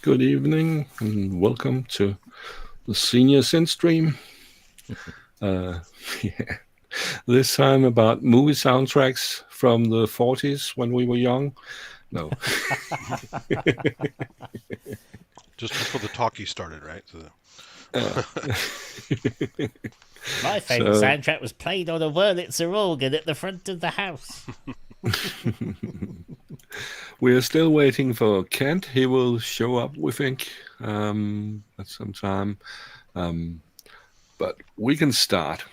Good evening and welcome to the Senior Synth stream. Yeah. This time about movie soundtracks from the 40s when we were young. No. Just before the talkie started, right? My favourite soundtrack was played on a Wurlitzer organ at the front of the house. We are still waiting for Kent. He will show up, we think, at some time. But we can start.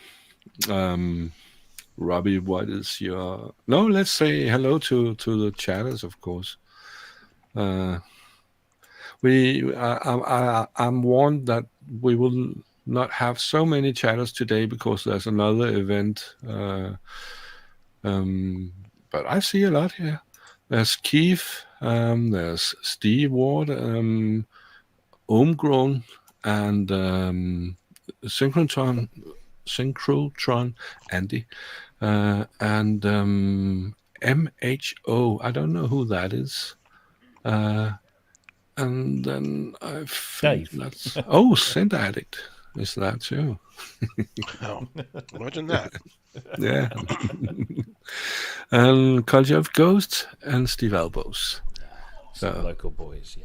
Robbie, what is your... No, let's say hello to the chatters, of course. I'm warned that we will not have so many chatters today because there's another event. But I see a lot here. There's Keith, there's Steve Ward, Homegrown, and Synchrotron Andy, and MHO. I don't know who that is. And then I think that's Synth Addict is that too. Oh, imagine that. Yeah. And Culture of Ghosts and Steve Elbows. Some local boys,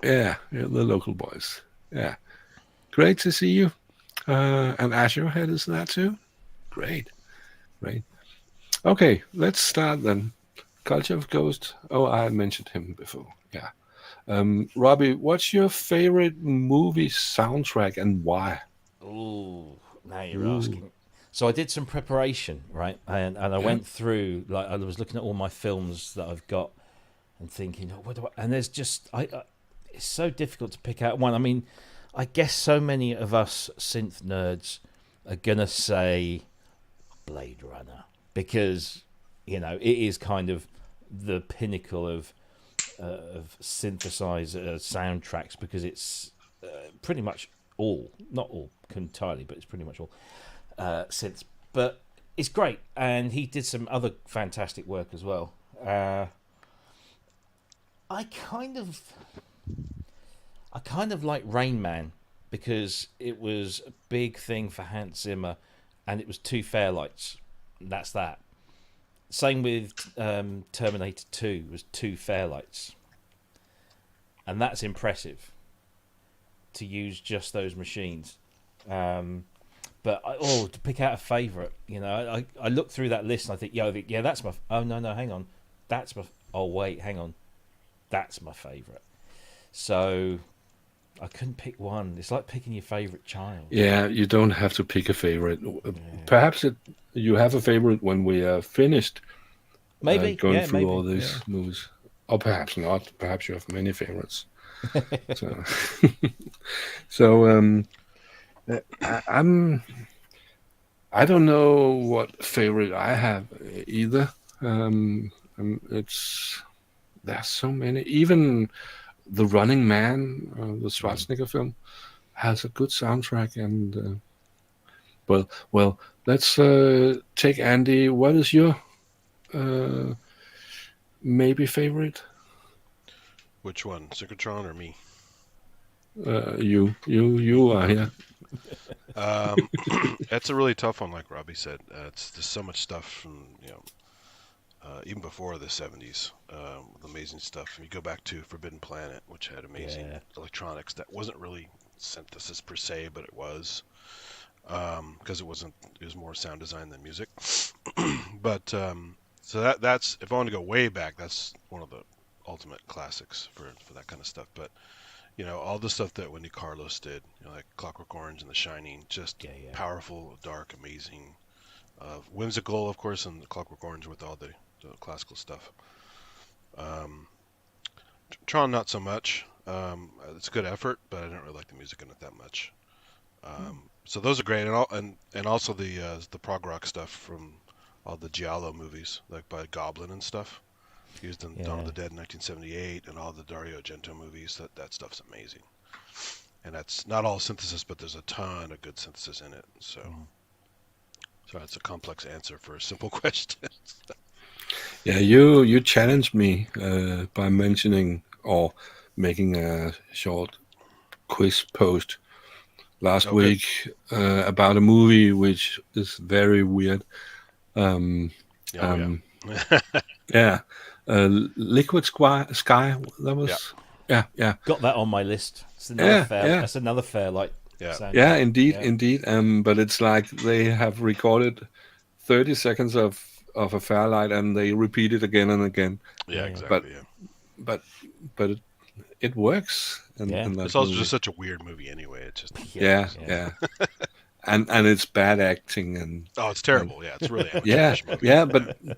yeah, the local boys. Yeah. Great to see you. And Azure Head is that too. Great. Okay, let's start then. Culture of Ghost. Oh, I mentioned him before. Yeah. Robbie, what's your favorite movie soundtrack and why? Ooh, now you're asking. So I did some preparation, right? And I went through, like, I was looking at all my films that I've got and thinking, what do I... And there's just... it's so difficult to pick out one. I mean, I guess so many of us synth nerds are going to say Blade Runner because, you know, it is kind of the pinnacle of synthesizer soundtracks because it's pretty much all, not all entirely, but it's pretty much all synths. But it's great, and he did some other fantastic work as well. I kind of like Rain Man because it was a big thing for Hans Zimmer, and it was two Fairlights. That's that. Same with Terminator 2 was two Fairlights, and that's impressive to use just those machines. But to pick out a favourite, you know, I look through that list and I think, yeah, that's my. Oh no, hang on, that's my. Oh wait, hang on, that's my favourite. So I couldn't pick one. It's like picking your favourite child. Yeah, you don't have to pick a favorite. Perhaps you have a favorite when we are finished. Maybe going through all these movies, or perhaps not. Perhaps you have many favorites. So I don't know what favorite I have either. There's so many. Even The Running Man, the Schwarzenegger film, has a good soundtrack. And well, let's take Andy. What is your maybe favorite? Which one, Synchrotron or me? You are here. That's a really tough one, like Robbie said. There's so much stuff from even before the 70s, with amazing stuff. And you go back to Forbidden Planet, which had amazing electronics that wasn't really synthesis per se, but it was because it was more sound design than music. But so that's if I want to go way back, that's one of the ultimate classics for that kind of stuff. But you know, all the stuff that Wendy Carlos did, you know, like Clockwork Orange and The Shining, just powerful, dark, amazing, whimsical, of course, and Clockwork Orange with all the classical stuff. Tron, not so much. It's a good effort, but I don't really like the music in it that much. So those are great, and also the prog rock stuff from all the Giallo movies, like by Goblin and stuff. Used in Dawn of the Dead in 1978 and all the Dario Argento movies. That stuff's amazing. And that's not all synthesis, but there's a ton of good synthesis in it. So that's a complex answer for a simple question. Yeah, you challenged me by mentioning or making a short quiz post last Okay. week about a movie which is very weird. Oh Um, yeah. yeah, Liquid Sky. That Yeah. was yeah. Got that on my list. It's another Yeah, fair. yeah. That's another Fairlight Yeah. soundtrack. Yeah, indeed, Yeah. indeed. But it's like they have recorded 30 seconds of a Fairlight and they repeat it again and again. Yeah. Yeah. But Exactly. Yeah. but but it works Yeah. in that It's also movie. just such a weird movie anyway. It's just. Yeah, yeah. And it's bad acting and Oh, it's terrible. Yeah, it's really yeah, amateurish movie. yeah.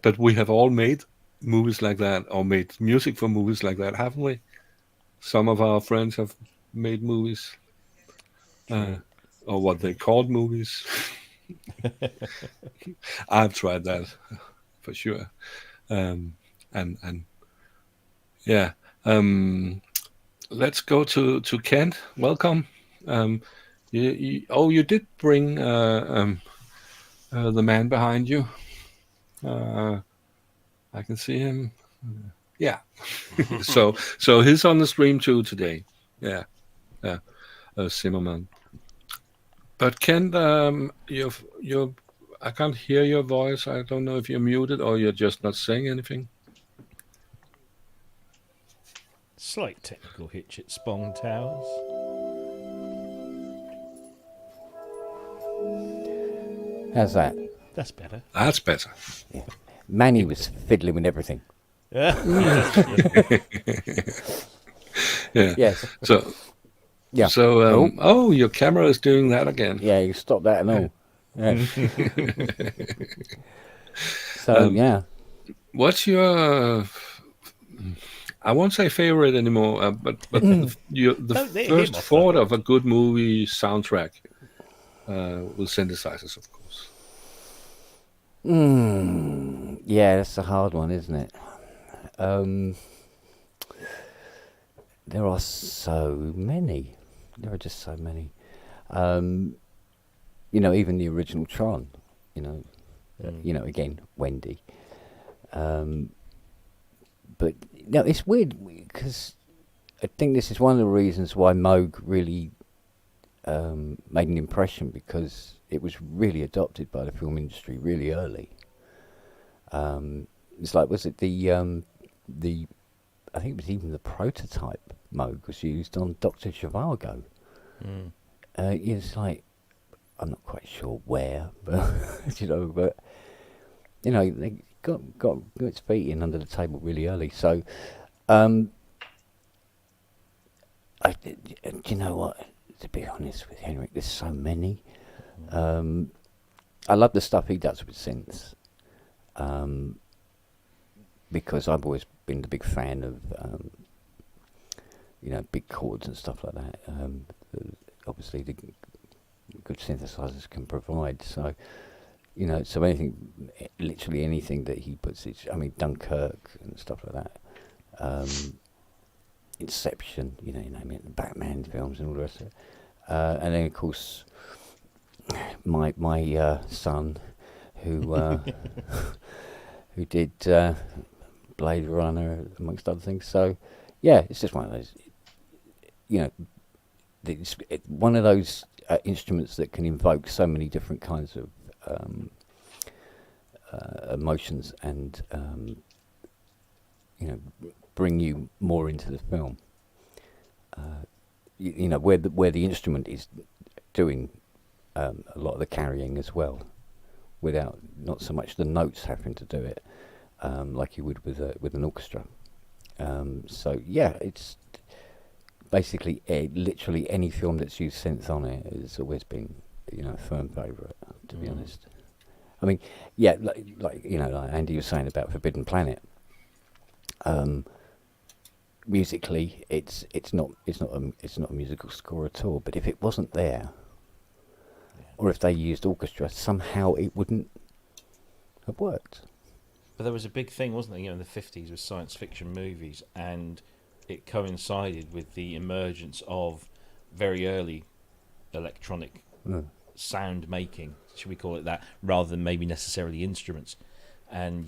But we have all made movies like that or made music for movies like that, haven't we? Some of our friends have made movies, or what they called movies. I've tried that for sure. And yeah. Let's go to Kent. Welcome. You did bring the man behind you. I can see him. Yeah. so he's on the stream too today. Yeah. Yeah. Zimmerman. But Kent, you're I can't hear your voice. I don't know if you're muted or you're just not saying anything. Slight technical hitch at Spong Towers. How's that? That's better. That's better. Manny was fiddling with everything. Yeah. Yes. So Yeah. oh, your camera is doing that again. Yeah, you stop that and all. Yeah. So yeah. What's your I won't say favorite anymore, but the Don't let him first off thought that. of a good movie soundtrack with synthesizers, of course. Yeah, that's a hard one, isn't it? There are so many. There are just so many. You know, even the original Tron. You know, again, Wendy. But no, it's weird because I think this is one of the reasons why Moog really made an impression, because it was really adopted by the film industry really early. It's like, was it the I think it was even the prototype Moog was used on Dr. Zhivago. It's like, I'm not quite sure where, but but they got its feet in under the table really early. So, do you know what? To be honest with Henrik, there's so many. I love the stuff he does with synths, because I've always been a big fan of big chords and stuff like that. Obviously, the good synthesizers can provide. So, so anything, literally anything that he puts, Dunkirk and stuff like that. Inception, you name it, the Batman films and all the rest of it. And then, of course, my son, who who did Blade Runner, amongst other things. So, yeah, it's just one of those, it's one of those instruments that can invoke so many different kinds of emotions and, bring you more into the film. Where the instrument is doing a lot of the carrying as well, without not so much the notes having to do it, like you would with an orchestra. So yeah, it's basically literally any film that's used synth on it has always been a firm favourite, to be honest. I mean, yeah, like Andy was saying about Forbidden Planet. Musically, it's not a musical score at all. But if it wasn't there, or if they used orchestra, somehow it wouldn't have worked. But there was a big thing, wasn't there, in the 50s with science fiction movies, and it coincided with the emergence of very early electronic sound making, should we call it that, rather than maybe necessarily instruments. And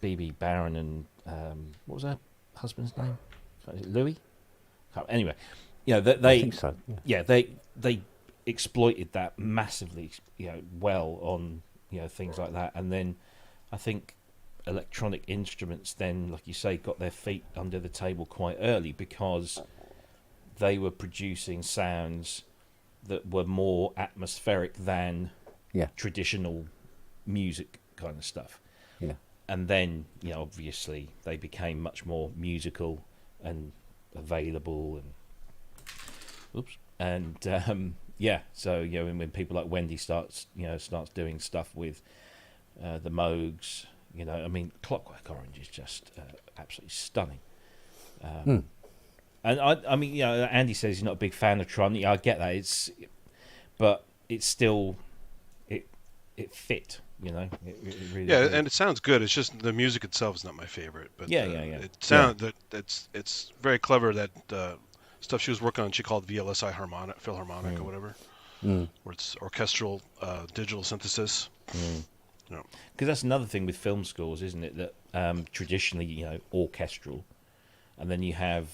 B.B. Barron and what was her husband's name? Is it Louis? Anyway, you know, I think so. Yeah. they exploited that massively, you know, well on, you know, things like that. And then I think electronic instruments then, like you say, got their feet under the table quite early because they were producing sounds that were more atmospheric than traditional music kind of stuff. Yeah. And then, you know, obviously they became much more musical and available and so, you know, when people like Wendy starts doing stuff with the Moogs, you know, I mean, Clockwork Orange is just absolutely stunning. And I mean, you know, Andy says he's not a big fan of Tron. Yeah, I get that. But it's still, it fit, you know. It really did. And it sounds good. It's just the music itself is not my favorite. But it sounds it's very clever that stuff she was working on. She called VLSI Philharmonic or whatever, where it's orchestral digital synthesis. Because that's another thing with film scores, isn't it? That traditionally, you know, orchestral, and then you have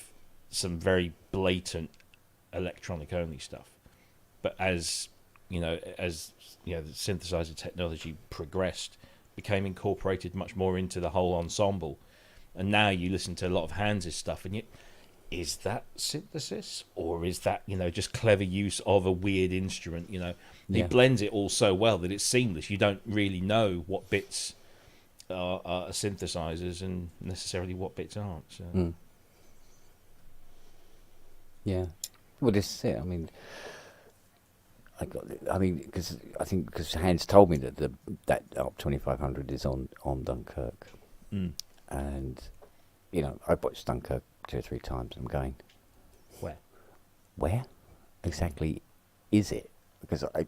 some very blatant electronic only stuff. But as you know, the synthesizer technology progressed, became incorporated much more into the whole ensemble, and now you listen to a lot of Hans's stuff, and is that synthesis or is that, you know, just clever use of a weird instrument? You know, he blends it all so well that it's seamless. You don't really know what bits are synthesizers and necessarily what bits aren't. So. Yeah, well, this is it. I mean, because Hans told me that that ARP 2500 is on Dunkirk, and you know, I watched Dunkirk 2 or 3 times. I'm going, where exactly is it? Because I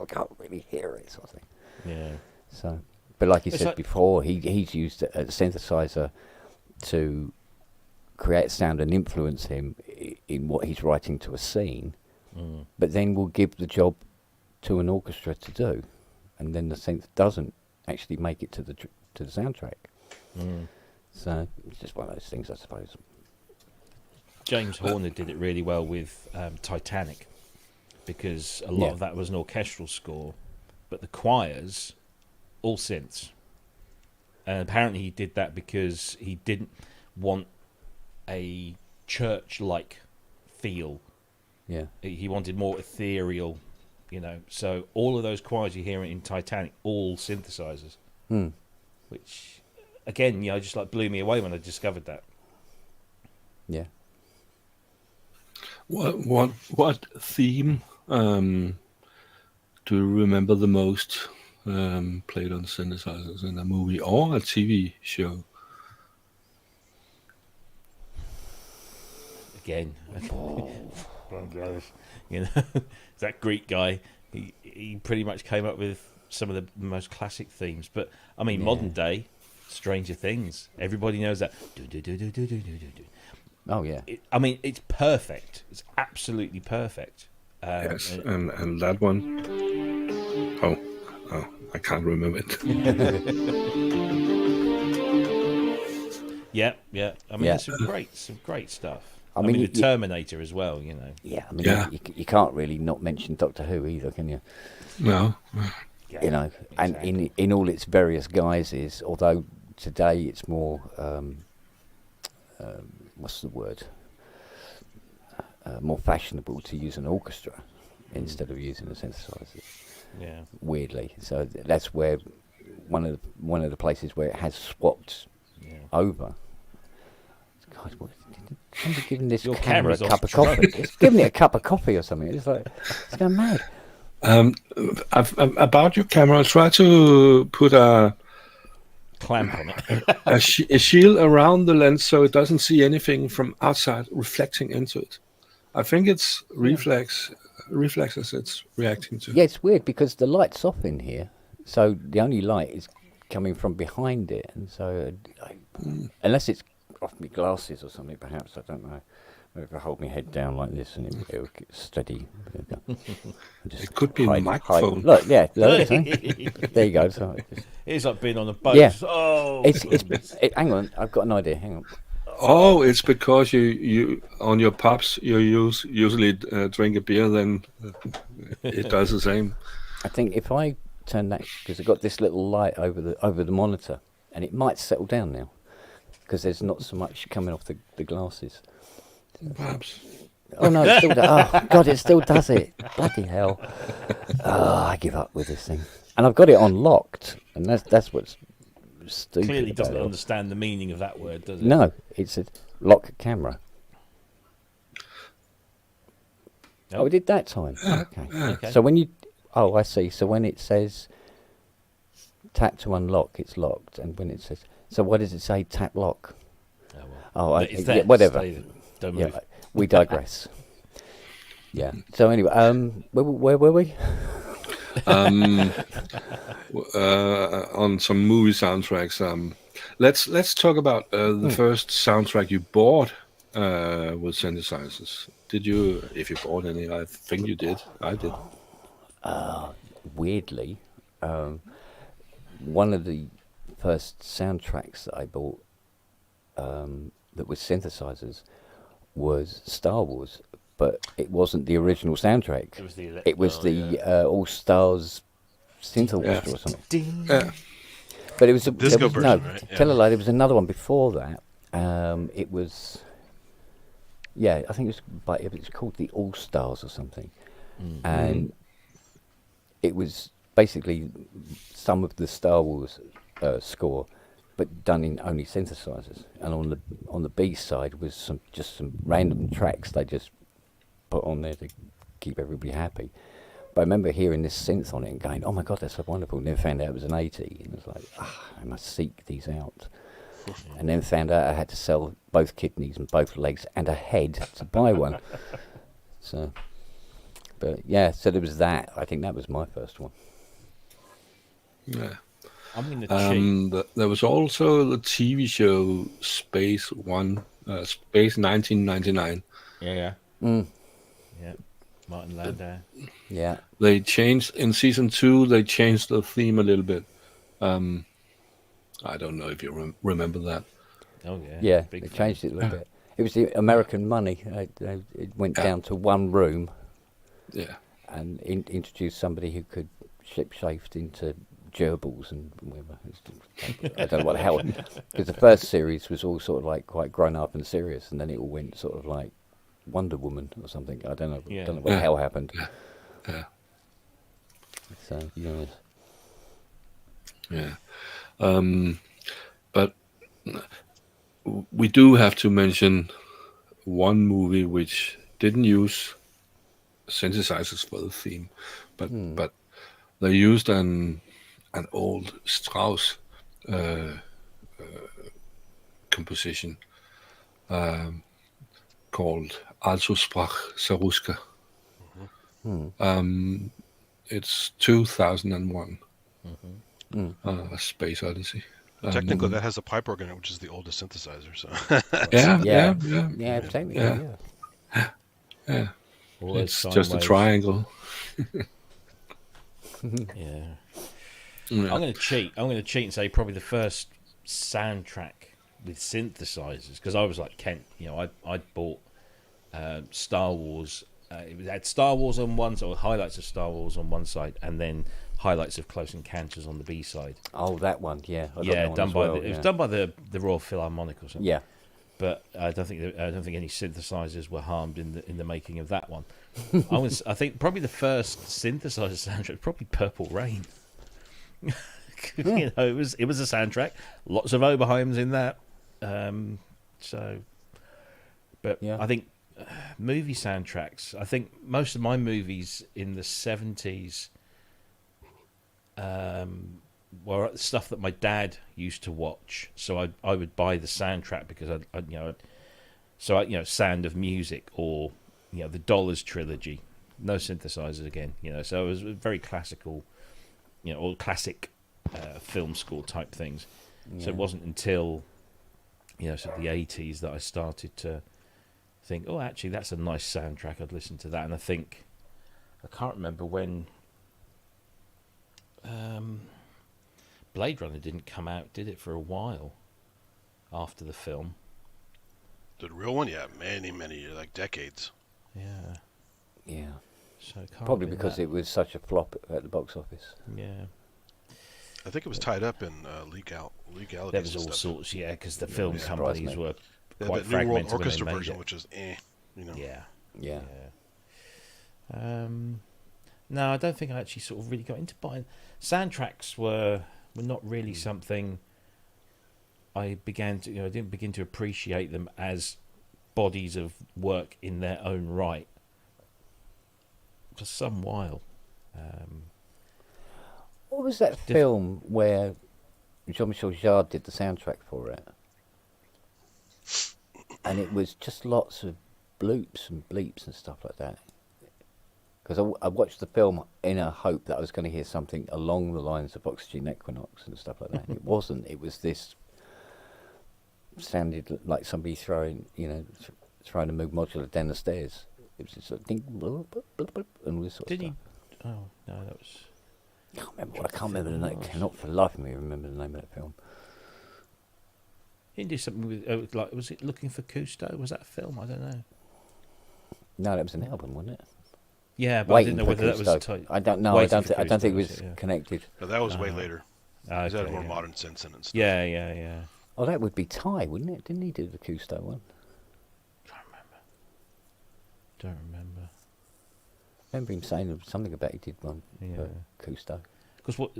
can't really hear it, sort of thing. Yeah. So, but like you said before, he's used a synthesizer to create sound and influence him in what he's writing to a scene, but then will give the job to an orchestra to do, and then the synth doesn't actually make it to the soundtrack. So it's just one of those things, I suppose. James Horner did it really well with Titanic, because a lot of that was an orchestral score, but the choirs all synths, and apparently he did that because he didn't want a church-like feel. Yeah, he wanted more ethereal, you know. So all of those choirs you hear in Titanic, all synthesizers, which again, you know, just like blew me away when I discovered that. Yeah. What theme do you remember the most played on synthesizers in a movie or a TV show? Again, you know, that Greek guy, he pretty much came up with some of the most classic themes. But I mean, modern day Stranger Things, everybody knows that. Oh yeah. I mean, it's perfect. It's absolutely perfect. Yes, and that one. Oh, I can't remember it. Yeah. I mean, there's some great stuff. I mean, the Terminator as well, you know. Yeah, I mean, you can't really not mention Doctor Who either, can you? No. You know, exactly. And in all its various guises, although today it's more, what's the word? More fashionable to use an orchestra instead of using a synthesizer. Yeah. Weirdly, so that's where one of the places where it has swapped over. God, somebody giving this camera a cup of coffee. It's giving it a cup of coffee or something. It's like it's going mad. About your camera, try to put a clamp on it, a shield around the lens so it doesn't see anything from outside reflecting into it. I think it's reflexes it's reacting to. Yeah, it's weird because the light's off in here, so the only light is coming from behind it, and so unless it's off my glasses or something, perhaps, I don't know. Maybe if I hold my head down like this and it'll get steady. It could be a microphone. Look, there you go. So it's like being on a boat. Yeah. Oh, hang on, I've got an idea. Hang on. Oh, it's because you on your pubs you usually drink a beer, then it does the same. I think if I turn that, because I've got this little light over the monitor, and it might settle down now, because there's not so much coming off the glasses. Perhaps. Oh no, it still does. Oh God, it still does it. Bloody hell. Oh, I give up with this thing. And I've got it on locked, and that's what's stupid. Clearly doesn't about it. understand the meaning of that word, does it? No, it's a lock camera. Oh, it did that time. Okay. Okay. So when you, oh, I see. So when it says tap to unlock, it's locked, and when it says, so what does it say? Tap lock. Oh, well. Oh, But it's there. whatever. Stay there. Don't Yeah, move. we digress. Yeah. So anyway, where were we? On some movie soundtracks. Let's talk about the first soundtrack you bought with synthesizers. Did you? If you bought any, I think you did. I did. Weirdly, one of the first soundtracks that I bought that was synthesizers was Star Wars, but it wasn't the original soundtrack. It was the All Stars Synth Orchestra or something. ding. Yeah. But it was Disco version, right? Yeah. Tell a lie, there was another one before that. It was, yeah, I think it was called the All Stars or something, and it was basically some of the Star Wars score, but done in only synthesizers. And on the B side was some random tracks they just put on there to keep everybody happy. But I remember hearing this synth on it and going, "Oh my God, that's so wonderful!" And then found out it was an 80, and it was like, I must seek these out. And then found out I had to sell both kidneys and both legs and a head to buy one. So, but yeah, so there was that. I think that was my first one. Yeah. I'm going to cheat. There was also the TV show Space 1999. Yeah. Yeah. Martin Landau. Yeah. They changed in season 2. They changed the theme a little bit. I don't know if you remember that. Oh yeah. Yeah, Big they fan. changed it a little bit. It was the American Money. It went down to one room Yeah. and introduced somebody who could shaped into gerbils and whatever. I don't know what the hell. Because the first series was all sort of like quite grown up and serious, and then it all went sort of like Wonder Woman or something. I don't know. Yeah. Don't know what the hell happened. Yeah. So yeah. Yeah. But we do have to mention one movie which didn't use synthesizers for the theme, but they used an old Strauss composition called Also sprach Saruska. It's 2001. Space Odyssey. Technically, that has a pipe organ, in it, which is the oldest synthesizer. So Yeah, yeah. technically, yeah. All those It's sine just a waves. triangle. Yeah. Yeah. I'm going to cheat. I'm going to cheat and say probably the first soundtrack with synthesizers, because I was like Kent. I bought Star Wars. It had Star Wars on one side, or highlights of Star Wars on one side, and then highlights of Close Encounters on the B side. Oh, that one, yeah. I got Yeah, that one done as by well, it was done by the Royal Philharmonic or something. Yeah. But I don't think any synthesizers were harmed in the making of that one. I think probably the first synthesizer soundtrack was probably Purple Rain. It was a soundtrack, lots of Oberheims in that. But Yeah. I think movie soundtracks. I think most of my movies in the 70s were stuff that my dad used to watch. So I would buy the soundtrack because Sound of Music, or the Dollars trilogy, no synthesizers again. So it was very classical, all classic film score type things. So it wasn't until sort of the 80s that I started to think, oh, actually that's a nice soundtrack, I'd listen to that. And I can't remember when Blade Runner didn't come out, did it, for a while after the film? The real one, yeah, many like decades. Yeah. Yeah. So it can't Probably be because that. it was such a flop at the box office. Yeah. I think it was tied up in legalities There was and all stuff. sorts, yeah, because the film Yeah. companies Surprised me. were They had quite that New World fragmented when they Orchestra made version, it. which is Yeah. Yeah. No, I don't think I actually sort of really got into buying soundtracks. Were not really something I didn't begin to appreciate them as bodies of work in their own right for some while. What was that film where Jean-Michel Jarre did the soundtrack for it? And it was just lots of bloops and bleeps and stuff like that. Because I watched the film in a hope that I was going to hear something along the lines of Oxygen Equinox and stuff like that. And it wasn't. It was this, sounded like somebody throwing a Moog modular down the stairs. It was just sort of ding, blah, blah, blah, blah, and all this sort of Did stuff. he? Oh no, that was. I can't remember the name. Cannot for the life of me remember the name of that film. He did something with was it Looking for Cousteau? Was that a film? I don't know. No, that was an album, wasn't it? Yeah, but Waiting I didn't know for whether that was a Cousteau. type. I don't know. Waiting I for don't think it Cousteau, was yeah. connected. No, that was way later. Okay, He's had more yeah. modern synths in it and stuff. Yeah. Oh, that would be Ty, wouldn't it? Didn't he do the Cousteau one? Don't remember. Remember him saying something about he did one Yeah. for Cousteau. Because what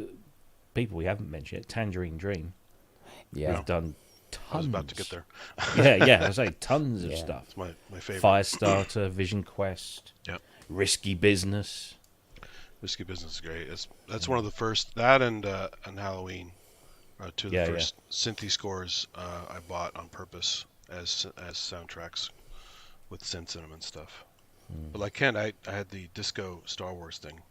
people we haven't mentioned yet, Tangerine Dream. Yeah. We've done tons. I was about to get there. yeah. I say tons of Yeah. stuff. It's my favorite. Firestarter, Vision Quest. Yep. Risky Business. Risky Business is great. That's one of the first. That and Halloween are two of the first synthy scores I bought on purpose as soundtracks with synths in them and stuff. But like Ken, I had the disco Star Wars thing.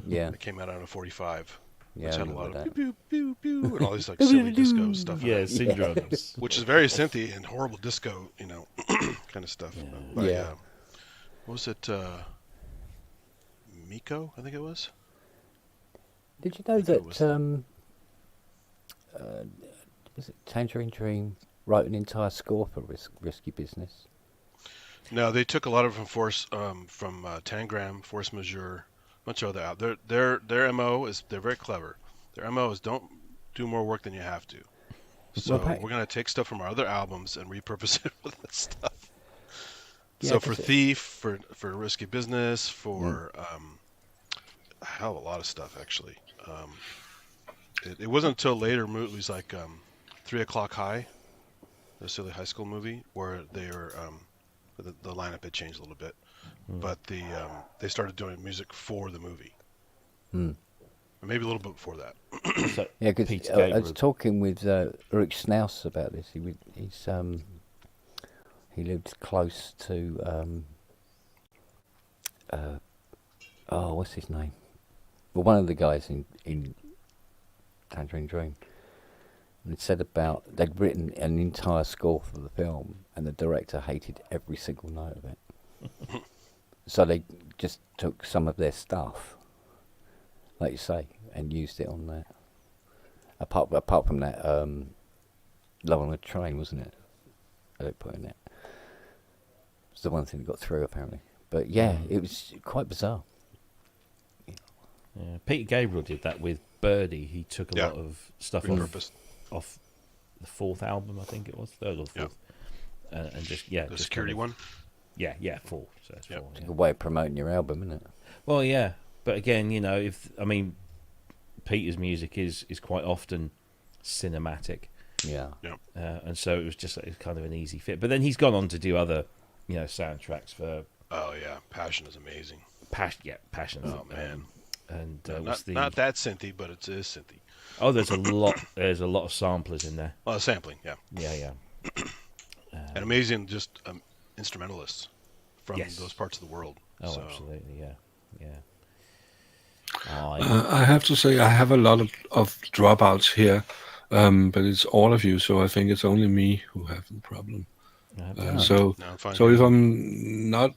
Yeah. It came out on a 45, Yeah. which I had a remember lot that. of pew pew pew pew and all these like silly disco stuff. in Yeah, it, Syndromes. which is very synthy and horrible disco, kind of stuff. Yeah. But, Yeah. what was it? Miko, I think it was. Did you know think it that was it Tangerine Dream wrote an entire score for Risky Business? No, they took a lot of from Tangram, Force Majeure, a bunch of other. Their MO is they're very clever. Their MO is don't do more work than you have to. So we're gonna take stuff from our other albums and repurpose it with this stuff. Yeah, So for 'cause Thief, for Risky Business, for a hell of a lot of stuff actually. It wasn't until later movies like 3 O'Clock High, the silly high school movie, where they were the lineup had changed a little bit, but they started doing music for the movie. Or maybe a little bit before that. So, Yeah, because Peter I was Gabriel. talking with Ulrich Schnaus about this. He lived close to what's his name? Well, one of the guys in Tangerine Dream. And it said about they'd written an entire score for the film, and the director hated every single note of it. So they just took some of their stuff, like you say, and used it on that. Apart from that, Love on a Train, wasn't it? I don't put in it. It's the one thing that got through apparently. But yeah, it was quite bizarre. Yeah. Peter Gabriel did that with Birdie. He took a lot of stuff Repurposed. off the fourth album, I think it was, third or fourth, and just The just Security one. Yeah, four. So that's four. It's Yeah. a way of promoting your album, isn't it? Well, yeah, but again, Peter's music is quite often cinematic, Yeah. and so it was just kind of an easy fit. But then he's gone on to do other, soundtracks for Oh yeah, Passion is amazing. Passion. Oh man, and not that synthy, but it is synthy. Oh, there's a lot. There's a lot of samplers in there. Oh, sampling, yeah. Yeah. And amazing, just instrumentalists from Yes. those parts of the world. Oh, So, absolutely, yeah. I have to say I have a lot of dropouts here, but it's all of you, so I think it's only me who have the problem. So no, I'm fine. if I'm not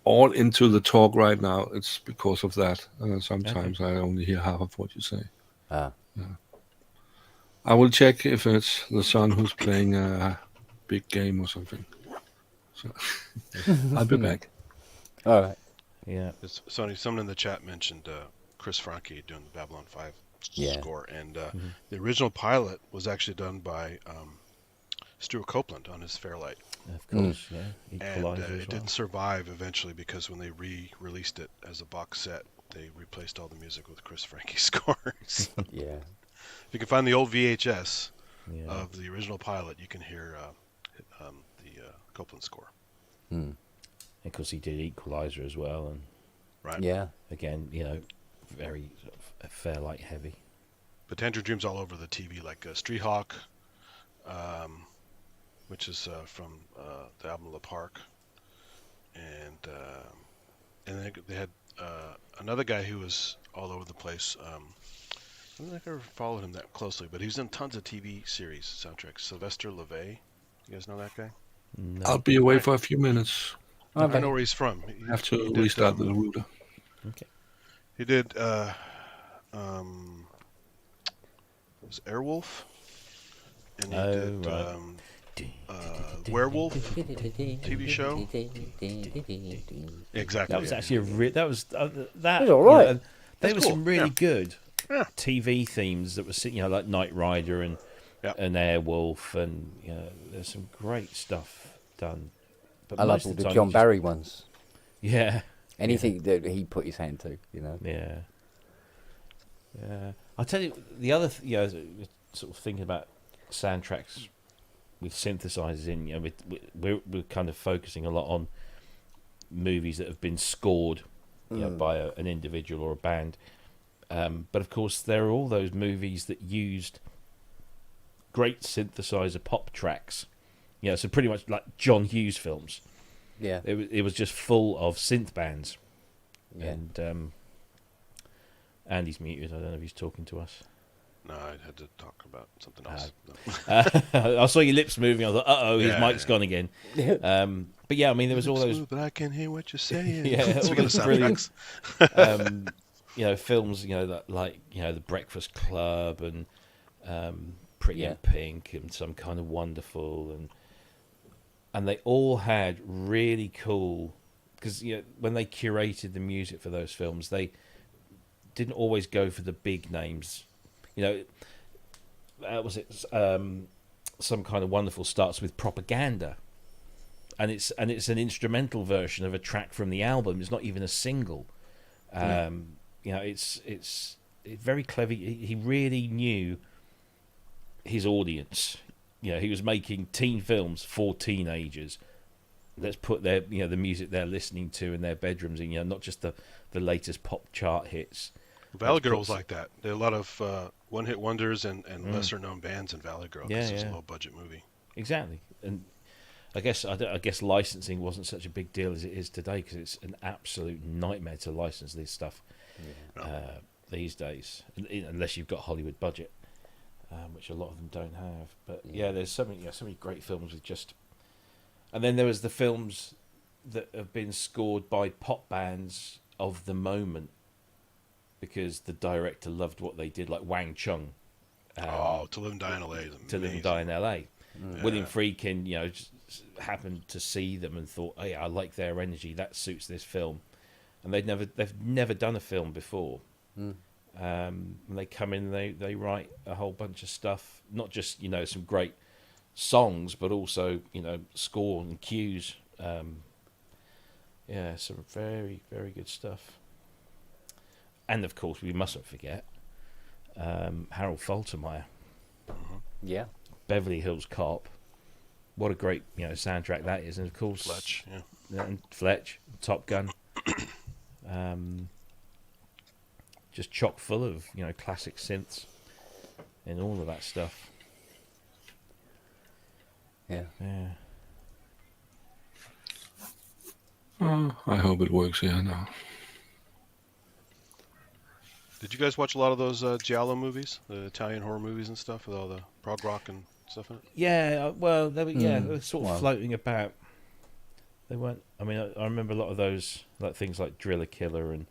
all into the talk right now, it's because of that. Sometimes I only hear half of what you say. I will check if it's the son who's playing a big game or something. So I'll be back. All right. Yeah. Someone in the chat mentioned Chris Franke doing the Babylon 5 Yeah. score, and the original pilot was actually done by Stuart Copeland on his Fairlight. Of course, yeah. And Equalizer as it well. didn't survive eventually because when they re-released it as a box set, they replaced all the music with Chris Franke scores. Yeah. If you can find the old VHS Yeah. of the original pilot, you can hear the Copeland score. Mm. Of course, he did Equalizer as well, and Right. Yeah. again, very sort of Fairlight heavy. But Tangerine Dream's all over the TV, like Street Hawk, which is from the album La Park, and they had another guy who was all over the place. I don't think I ever followed him that closely, but he's in tons of TV series soundtracks. Sylvester LeVay, you guys know that guy? No. I'll be away for a few minutes. I know where he's from. He I have to did, restart the router. Okay. He did it was Airwolf, and he did right. Werewolf TV show. Exactly. That was actually that was that. was all right. There was cool. some really good Yeah. TV themes that were like Knight Rider and Yeah. Airwolf, and there's some great stuff done. But I love most all of the time John you Barry ones. Yeah. Anything that he put his hand to, Yeah. Yeah. I'll tell you the other, sort of thinking about soundtracks with synthesizers in. We're kind of focusing a lot on movies that have been scored, by an individual or a band. But of course, there are all those movies that used great synthesizer pop tracks. So pretty much like John Hughes films. Yeah. It was just full of synth bands. Yeah. And Andy's muted. I don't know if he's talking to us. No, I had to talk about something else. I saw your lips moving. I thought, his Yeah, mic's yeah. gone again. But yeah, I mean, there was all those. But I can hear what you're saying. Yeah, all Speaking of those brilliant, soundtracks. films, that like The Breakfast Club and Pretty in Pink and Some Kind of Wonderful, and they all had really cool, because when they curated the music for those films, they didn't always go for the big names. Was it Some Kind of Wonderful starts with Propaganda, and it's an instrumental version of a track from the album. It's not even a single. It's very clever. He really knew his audience. He was making teen films for teenagers. Let's put their the music they're listening to in their bedrooms in, not just the latest pop chart hits. Valley Girl was like that. There are a lot of one-hit wonders and lesser-known bands in Valley Girl because it was a low-budget movie. Exactly, and I guess licensing wasn't such a big deal as it is today, because it's an absolute nightmare to license this stuff these days, unless you've got Hollywood budget, which a lot of them don't have. But there's so many great films with just. And then there was the films that have been scored by pop bands of the moment, because the director loved what they did, like Wang Chung. To Live and Die in L.A. is amazing. To Live and Die in L.A. William Friedkin, just happened to see them and thought, "Oh yeah, I like their energy. That suits this film." And they've never done a film before. And they come in, and they write a whole bunch of stuff, not just some great songs, but also score and cues. Some very, very good stuff. And of course, we mustn't forget Harold Faltermeyer. Yeah. Beverly Hills Cop. What a great soundtrack that is, and of course Fletch, and Fletch, Top Gun. Just chock full of classic synths and all of that stuff. Yeah. I hope it works here now. Did you guys watch a lot of those Giallo movies, the Italian horror movies and stuff, with all the prog rock and stuff in it? Yeah, well, they were sort of floating about. They weren't. I mean, I remember a lot of those, like things like Driller Killer and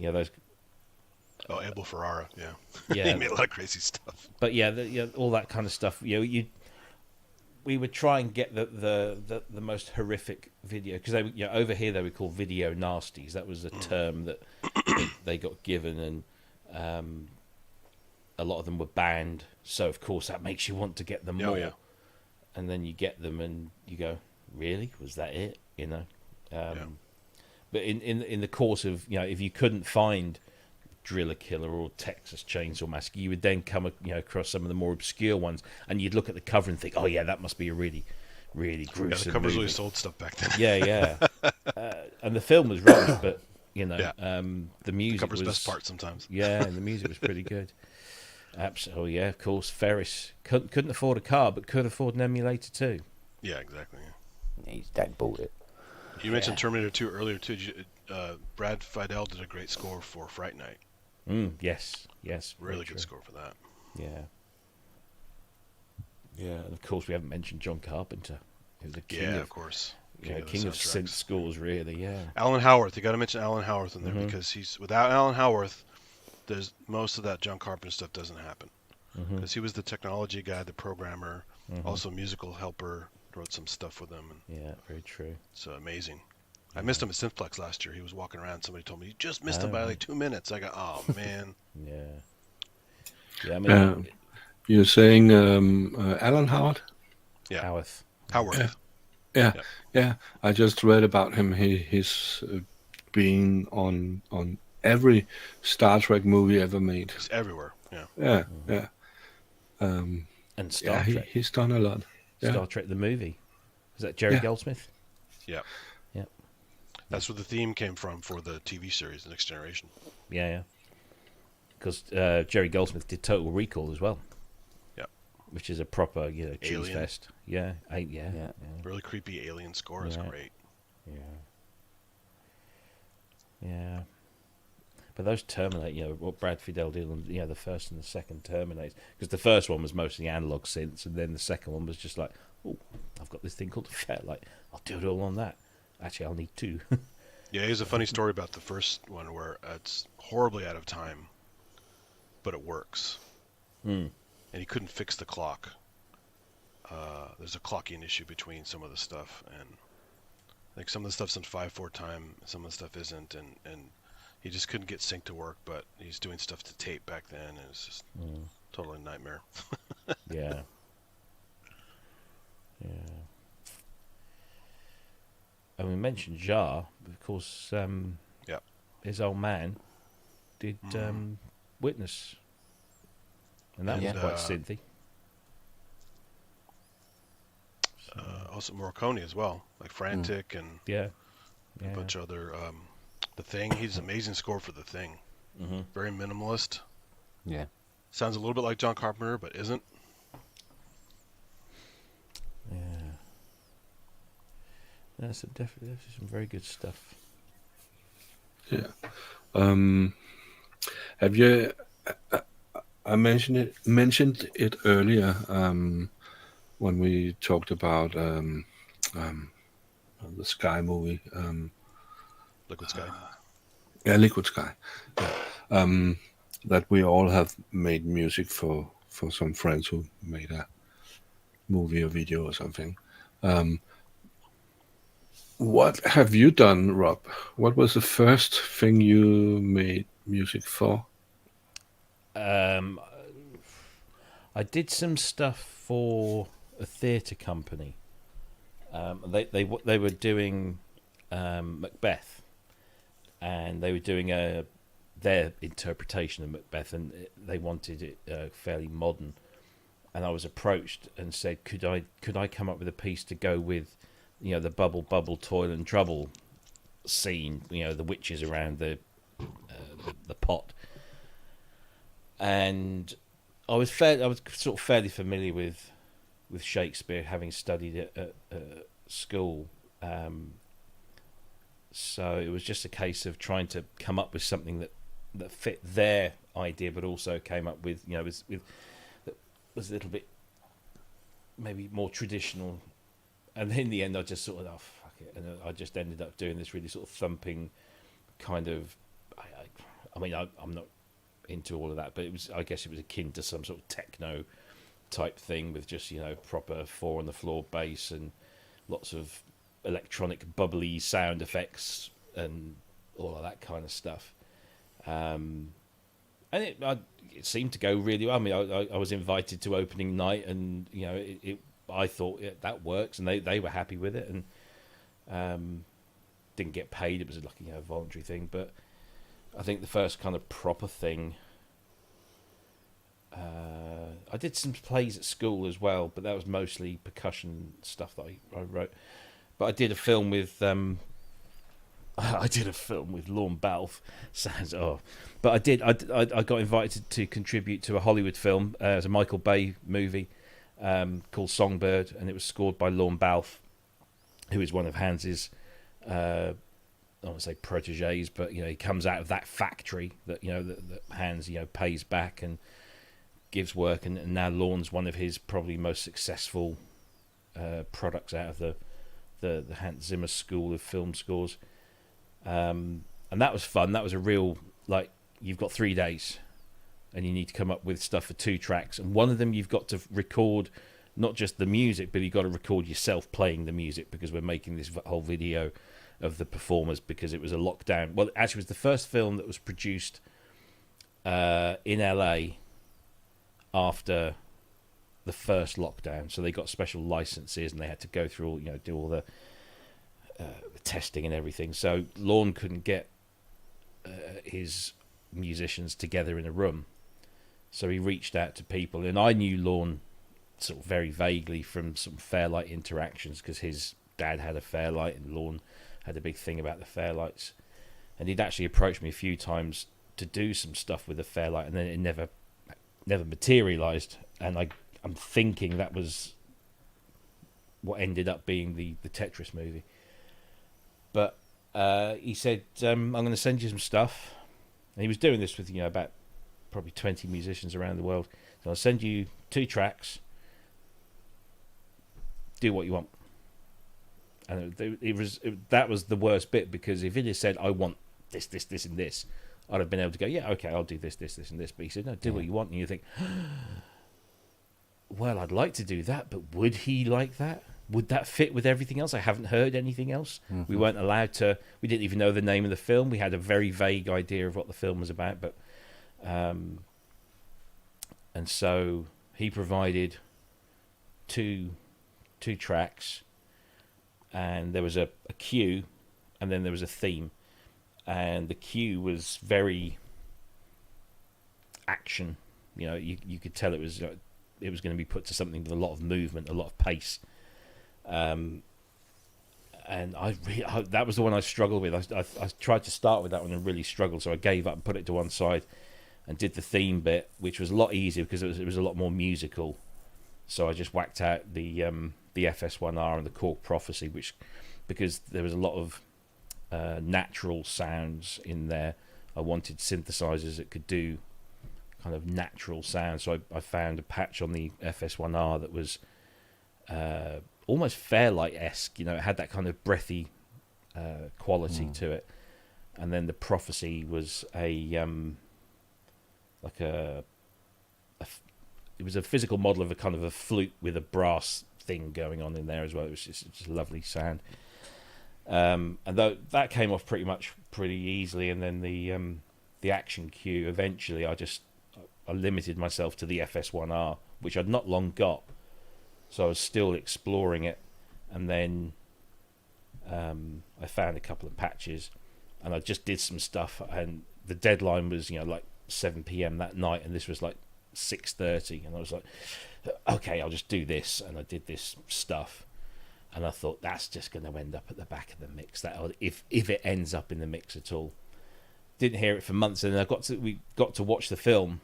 those. Oh, Abel Ferrara, yeah. Yeah, he made a lot of crazy stuff. But all that kind of stuff. we would try and get the most horrific video, because over here they were called video nasties. That was a term that they got given, and a lot of them were banned. So of course that makes you want to get them more. Yeah. And then you get them and you go, really? Was that it? But in the course of, if you couldn't find Driller Killer or Texas Chainsaw Massacre, you would then come across some of the more obscure ones, and you'd look at the cover and think, oh yeah, that must be a really, really gruesome Yeah, the covers movie. really sold stuff back then. Yeah. And the film was rubbish, but the music The cover's was best part sometimes. Yeah, and the music was pretty good. Absolutely, yeah, of course. Ferris couldn't afford a car, but could afford an emulator too. Yeah, exactly. Yeah. His dad bought it. You mentioned Terminator 2 earlier too. Brad Fiedel did a great score for Fright Night. Yes. Really good score for that. Yeah. And of course we haven't mentioned John Carpenter, who's the king of course. King of synth scores, really. Yeah. Alan Howarth. You got to mention Alan Howarth in there because without Alan Howarth, there's most of that John Carpenter stuff doesn't happen. Because he was the technology guy, the programmer, also musical helper. Wrote some stuff with him. Yeah, very true. So amazing. I missed him at Synthplex last year. He was walking around. Somebody told me, you just missed him by like 2 minutes. I go, oh, man. Yeah, I mean... You're saying Alan Howard? Yeah. Howarth. Yeah. I just read about him. He's been on every Star Trek movie ever made. He's everywhere. Yeah. And Star Trek. He's done a lot. Yeah. Star Trek the movie. Is that Jerry Goldsmith? Yeah. That's where the theme came from for the TV series, The Next Generation. Yeah. Because Jerry Goldsmith did Total Recall as well. Yeah. Which is a proper, cheese Alien. fest. Yeah. Really creepy alien score is great. Yeah. But those Terminator, what Brad Fiedel did on the first and the second Terminator, because the first one was mostly analog synths, and then the second one was just like, oh, I've got this thing called a Fairlight. I'll do it all on that. Actually, I'll need two. Yeah, here's a funny story about the first one where it's horribly out of time, but it works. And he couldn't fix the clock. There's a clocking issue between some of the stuff, and like some of the stuff's in 5/4 time, some of the stuff isn't, and he just couldn't get sync to work, but he's doing stuff to tape back then, and it's just totally a nightmare. Yeah. And we mentioned Jar, but of course, his old man did Witness, and that was quite synthy. Also Morricone as well, like Frantic and a bunch of other. The Thing, he's an amazing score for The Thing. Very minimalist. Yeah. Sounds a little bit like John Carpenter, but isn't. Yeah. That's definitely some very good stuff. Yeah. Have you? I mentioned it earlier when we talked about the Sky movie. Liquid Sky. Liquid Sky. Yeah. That we all have made music for some friends who made a movie or video or something. What have you done, Rob? What was the first thing you made music for? I did some stuff for a theatre company. They were doing Macbeth, and they were doing their interpretation of Macbeth, and they wanted it fairly modern. And I was approached and said, could I come up with a piece to go with, the bubble, toil and trouble scene, the witches around the pot. And I was sort of fairly familiar with Shakespeare, having studied it at school. So it was just a case of trying to come up with something that fit their idea, but also came up with that was a little bit maybe more traditional. And in the end, I just sort of fuck it, and I just ended up doing this really sort of thumping kind of. I'm not into all of that, but I guess it was akin to some sort of techno type thing with just, proper 4 on the floor bass and lots of electronic bubbly sound effects and all of that kind of stuff. And it seemed to go really well. I mean, I was invited to opening night, and I thought that works, and they were happy with it, and didn't get paid. It was like a voluntary thing, but I think the first kind of proper thing. I did some plays at school as well, but that was mostly percussion stuff that I wrote. But I did a film with Lorne Balfe. But I got invited to contribute to a Hollywood film. It was a Michael Bay movie called Songbird, and it was scored by Lorne Balfe, who is one of Hans's I don't want to say proteges, but he comes out of that factory that that Hans pays back and gives work, and now Lorne's one of his probably most successful products out of the Hans Zimmer school of film scores. And that was fun. That was a real, you've got 3 days and you need to come up with stuff for 2 tracks, and one of them you've got to record not just the music, but you've got to record yourself playing the music, because we're making this whole video of the performers, because it was a lockdown. Well, actually, it was the first film that was produced in LA after the first lockdown, so they got special licenses and they had to go through all, do all the testing and everything. So Lorne couldn't get his musicians together in a room, so he reached out to people, and I knew Lorne sort of very vaguely from some Fairlight interactions, because his dad had a Fairlight and Lorne had a big thing about the Fairlights, and he'd actually approached me a few times to do some stuff with the Fairlight, and then it never materialized, and I'm thinking that was what ended up being the Tetris movie. But he said, I'm going to send you some stuff, and he was doing this with about probably 20 musicians around the world. So I'll send you 2 tracks, do what you want. And that was the worst bit, because if it had said, I want this, and this, I'd have been able to go, yeah, okay, I'll do this, and this. But he said, no, do what you want. And you think, well, I'd like to do that, but would he like that? Would that fit with everything else? I haven't heard anything else. Mm-hmm. We weren't allowed to. We didn't even know the name of the film. We had a very vague idea of what the film was about, but and so he provided two tracks, and there was a cue, and then there was a theme, and the cue was very action. You could tell it was going to be put to something with a lot of movement, a lot of pace. And that was the one I struggled with. I tried to start with that one and really struggled, so I gave up and put it to one side and did the theme bit, which was a lot easier because it was a lot more musical. So I just whacked out the FS1R and the Cork Prophecy, because there was a lot of natural sounds in there. I wanted synthesizers that could do kind of natural sounds, so I found a patch on the FS1R that was almost Fairlight-esque. It had that kind of breathy quality to it. And then the Prophecy was it was a physical model of a kind of a flute with a brass thing going on in there as well. It was just a lovely sound. And that came off pretty easily. And then the action cue, eventually I limited myself to the FS1R, which I'd not long got. So I was still exploring it, and then I found a couple of patches, and I just did some stuff. And the deadline was, like 7 p.m. that night, and this was like 6:30, and I was like, okay, I'll just do this, and I did this stuff, and I thought that's just going to end up at the back of the mix. That if it ends up in the mix at all. Didn't hear it for months, and we got to watch the film.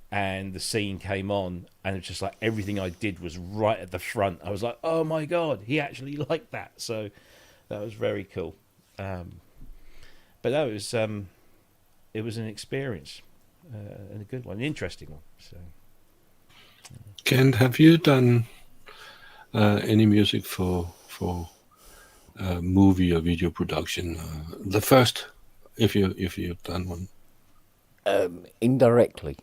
And the scene came on, and it's just like everything I did was right at the front. I was like, oh my God, he actually liked that. So that was very cool. But that was it was an experience, and a good one, an interesting one. So, Kent, have you done any music for movie or video production? The first, if you've done one. Indirectly.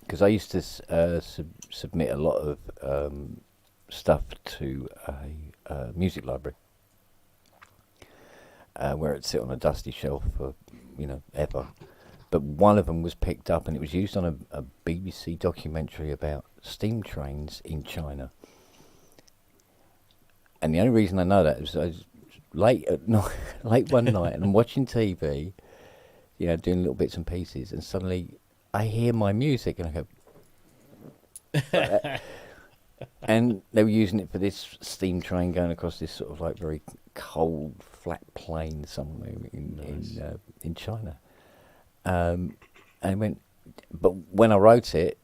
because I used to submit a lot of stuff to a music library, where it'd sit on a dusty shelf for ever. But one of them was picked up, and it was used on a BBC documentary about steam trains in China. And the only reason I know that is I was late at night, late one night, and I'm watching TV, doing little bits and pieces, and suddenly I hear my music, and I go, and they were using it for this steam train going across this sort of like very cold, flat plain somewhere in China. And I went, but when I wrote it,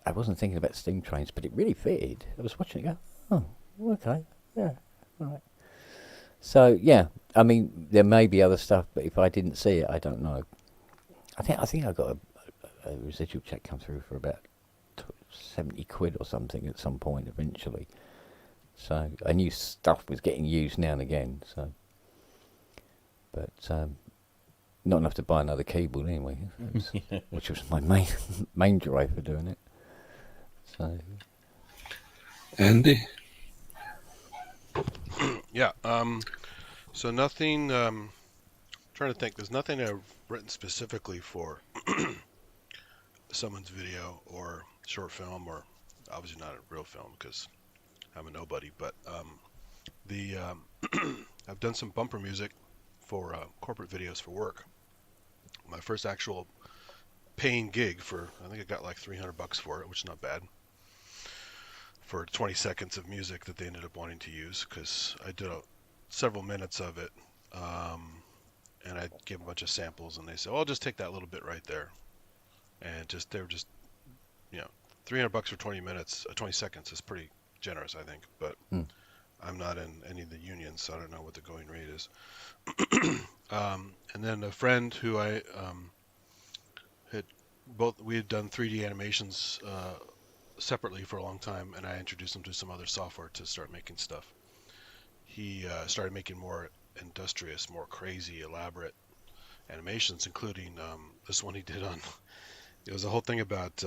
I wasn't thinking about steam trains, but it really fitted. I was watching it, go, oh, okay, yeah, all right. So yeah, I mean, there may be other stuff, but if I didn't see it, I don't know. I think I got a residual check come through for about 70 quid or something at some point eventually. So I knew stuff was getting used now and again. So, but not enough to buy another keyboard anyway, which was my main drive for doing it. So, Andy? Yeah. So nothing. Trying to think. There's nothing I've written specifically for someone's video or short film, or obviously not a real film because I'm a nobody. But I've done some bumper music for corporate videos for work. My first actual paying gig I think I got like $300 for it, which is not bad. For 20 seconds of music that they ended up wanting to use, because I did several minutes of it, and I gave them a bunch of samples, and they said, "I'll just take that little bit right there," and they were just, $300 for 20 minutes, 20 seconds is pretty generous, I think, but I'm not in any of the unions, so I don't know what the going rate is. And then a friend who we had done 3D animations separately for a long time, and I introduced him to some other software to start making stuff. He started making more industrious, more crazy, elaborate animations, including this one he did on. It was a whole thing about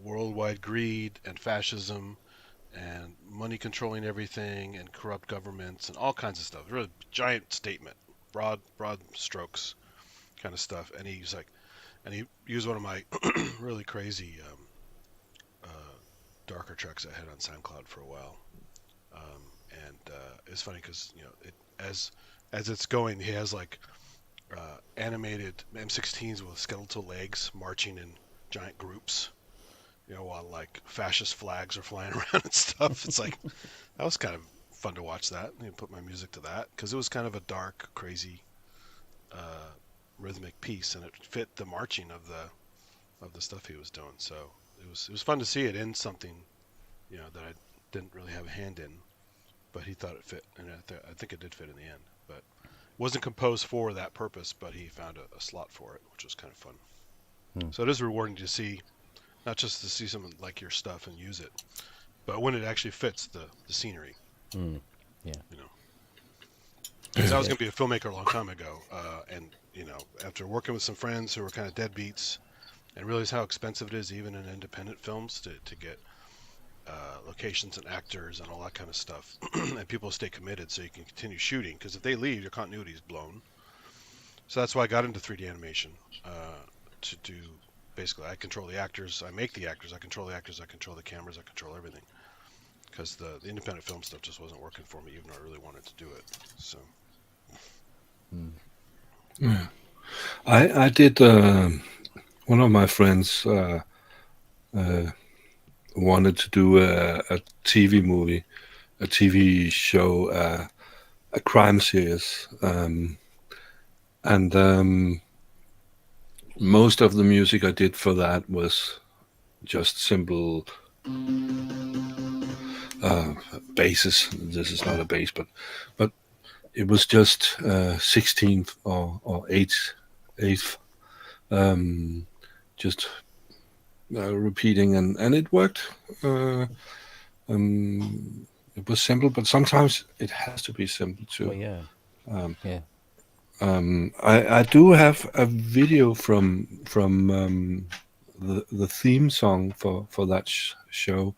worldwide greed and fascism and money controlling everything and corrupt governments and all kinds of stuff. Really giant statement, broad strokes kind of stuff. And he used one of my really crazy darker tracks I had on SoundCloud for a while. It's funny because as it's going, he has like animated M16s with skeletal legs marching in giant groups, while like fascist flags are flying around and stuff. It's like that was kind of fun to watch that. Put my music to that because it was kind of a dark, crazy, rhythmic piece, and it fit the marching of the stuff he was doing. So it was fun to see it in something, that I didn't really have a hand in, but he thought it fit, and I think it did fit in the end. But it wasn't composed for that purpose, but he found a slot for it, which was kind of fun. So it is rewarding to see, not just to see someone like your stuff and use it, but when it actually fits the scenery. Yeah. Because I was going to be a filmmaker a long time ago, and after working with some friends who were kind of deadbeats, and realize how expensive it is even in independent films to get locations and actors and all that kind of stuff, and people stay committed so you can continue shooting, because if they leave, your continuity is blown. So that's why I got into 3D animation, to do, basically, I control the actors, I make the actors, I control the actors, I control the cameras, I control everything, because the independent film stuff just wasn't working for me, even though I really wanted to do it. So Yeah. I did, one of my friends wanted to do a TV movie, a TV show, a crime series, and most of the music I did for that was just simple basses. This is not a bass, but it was just 16th or 8th, just repeating, and it worked. It was simple, but sometimes it has to be simple too. Well, yeah. Yeah. I do have a video from the theme song for that show,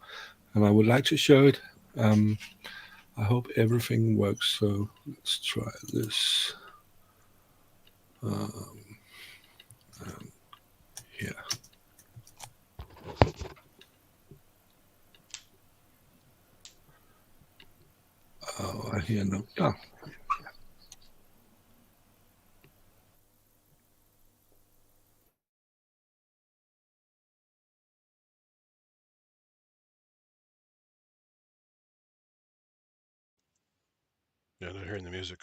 and I would like to show it. I hope everything works. So let's try this. Here. Oh, I hear no. Oh. Yeah, not hearing the music.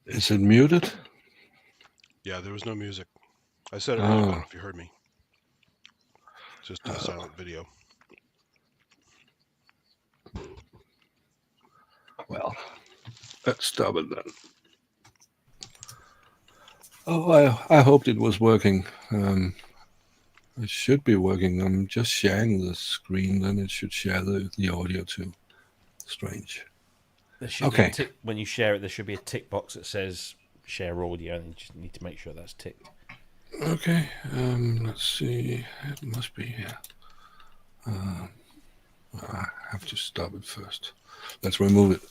Is it muted? Yeah, there was no music. I said it earlier, but I don't know if you heard me. Just a silent video. Well, let's stop it then. Oh, I hoped it was working. It should be working. I'm just sharing the screen, then it should share the audio too. Strange. There should be a tick, when you share it, there should be a tick box that says share audio, and you just need to make sure that's ticked. Okay, let's see. It must be here. I have to stop it first. Let's remove it.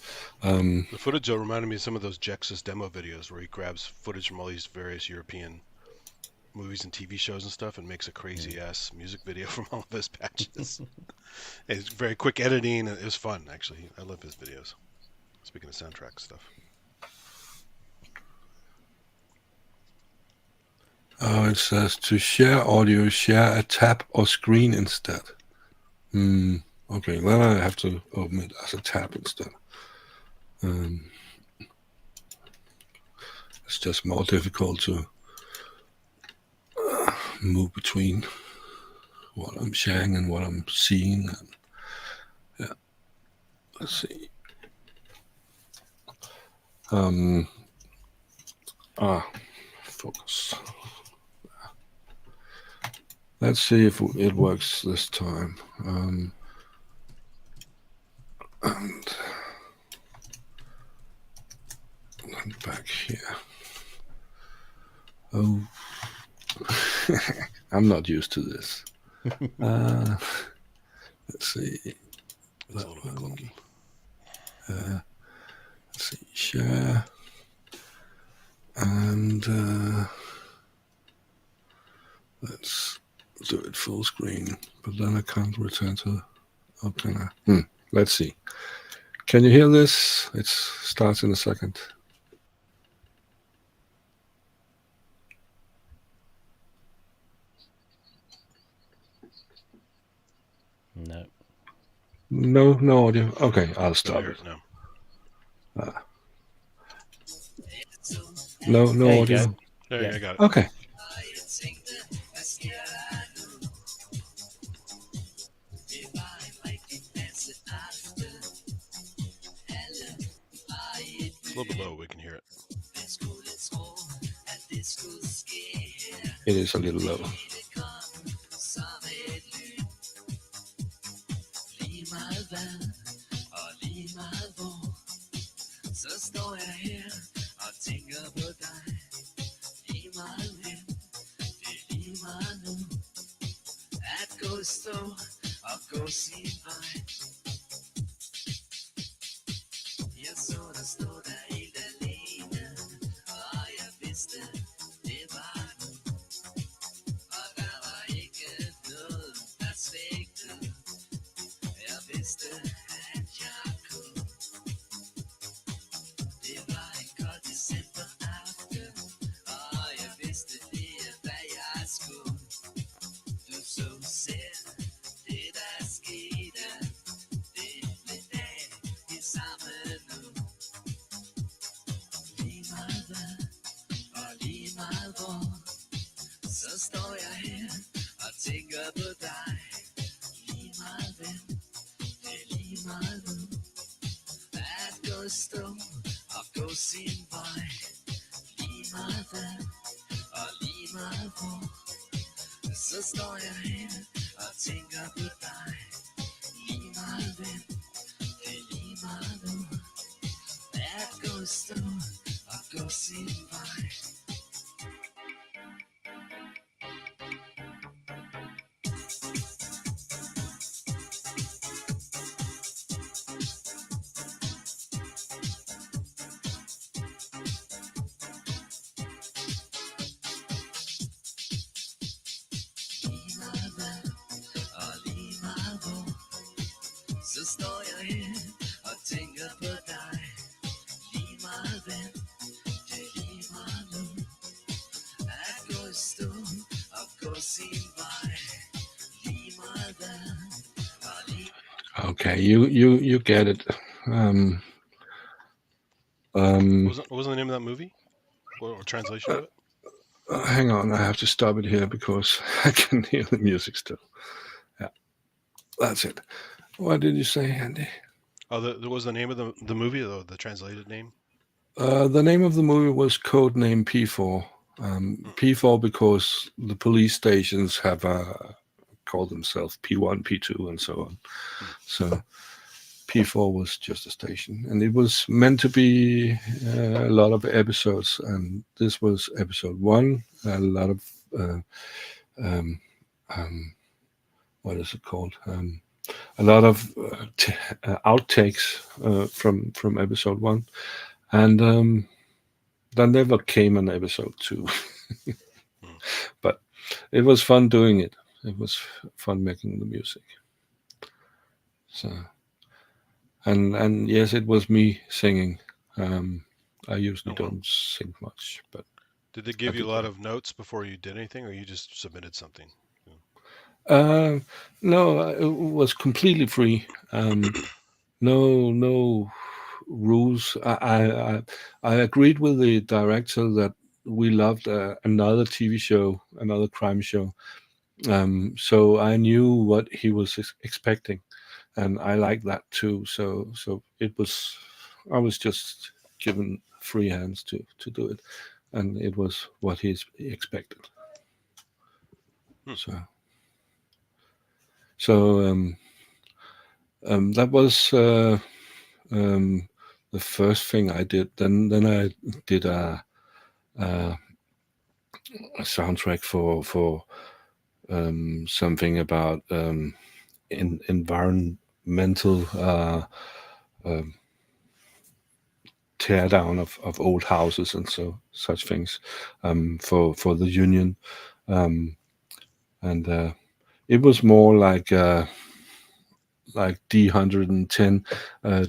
The footage though reminded me of some of those Jexus demo videos where he grabs footage from all these various European movies and TV shows and stuff and makes a crazy ass music video from all of his patches. It's very quick editing, and it was fun actually. I love his videos. Speaking of soundtrack stuff. Oh, it says to share audio, share a tab or screen instead. Okay, then I have to open it as a tab instead. It's just more difficult to move between what I'm sharing and what I'm seeing. And, yeah, let's see. Focus. Let's see if it works this time. And then back here. Oh, I'm not used to this. Let's see. It's a little bit clunky. Let's see. Share. And let's do it full screen. But then I can't return to. Oh, can I? Let's see. Can you hear this? It starts in a second. No. No audio. Okay, I'll stop it. No. No There audio. You go. There Yeah. I got it. Okay. It's a little bit low. We can hear it. It is a little low. goes through, goes by. Lige meget, og lige meget hvor, så står jeg her og tænker på dig. Lige meget hvem, det er lige meget nu. At gå stå og gå sin vej. Lige meget hvad, og lige meget hvor, så står jeg her og tænker på dig. Lige meget hvem, det er lige meget nu. At gå i stå og gå sin vej. Lige meget hvad, og lige. Okay, you get it. What was the name of that movie? Or translation of it? Hang on, I have to stop it here because I can hear the music still. Yeah, that's it. What did you say, Andy? Oh, what was the name of the movie, the translated name? The name of the movie was Codename P4. P4 because the police stations have called themselves P1, P2, and so on. So P4 was just a station, and it was meant to be a lot of episodes, and this was episode 1. A lot of what is it called? A lot of outtakes from episode 1, and there never came an episode 2. But it was fun doing it. It was fun making the music. So, and yes, it was me singing. I usually don't sing much, but did they give you a lot of notes before you did anything, or you just submitted something? No, it was completely free. No rules. I agreed with the director that we loved another TV show, another crime show. So I knew what he was expecting, and I liked that too. So it was. I was just given free hands to do it, and it was what he expected. So that was the first thing I did. Then I did a soundtrack for something about environmental tear down of old houses and such things for the union, and it was more like D110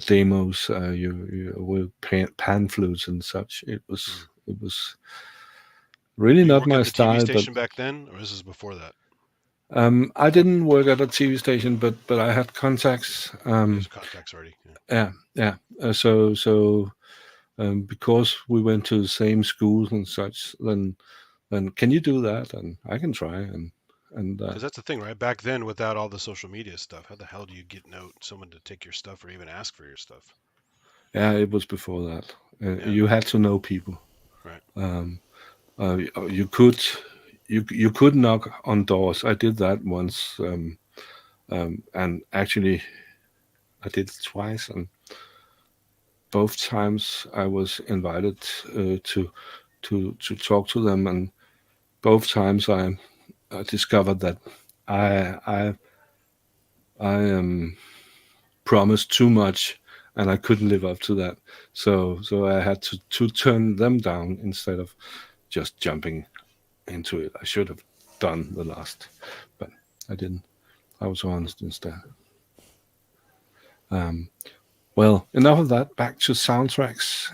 demos, you with pan flutes and such. It was really Did you not work my at the style. TV station but back then, or this is before that? I didn't work at a TV station, but I had contacts. There's contacts already. Yeah. So because we went to the same schools and such, then can you do that? And I can try. And Because that's the thing, right? Back then, without all the social media stuff, how the hell do you get someone to take your stuff or even ask for your stuff? Yeah, it was before that. You had to know people. Right. You could knock on doors. I did that once, and actually I did it twice, and both times I was invited to talk to them, and both times I discovered that I promised too much, and I couldn't live up to that. So I had to turn them down instead of just jumping into it. I should have done the last, but I didn't. I was honest instead. Well, enough of that. Back to soundtracks.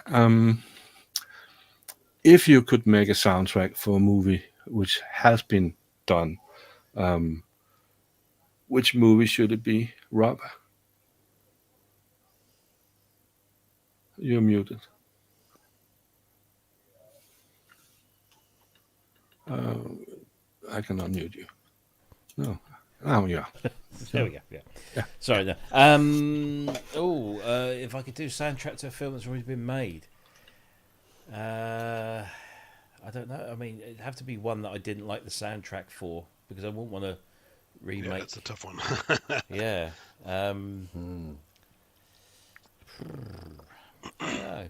If you could make a soundtrack for a movie which has been done, which movie should it be, Rob? You're muted. I can unmute you. No, Oh yeah. There we go. Yeah. Yeah. Sorry. No. If I could do soundtrack to a film that's already been made, I don't know. I mean, it'd have to be one that I didn't like the soundtrack for, because I wouldn't want to remake. Yeah, that's a tough one. Yeah. I don't know.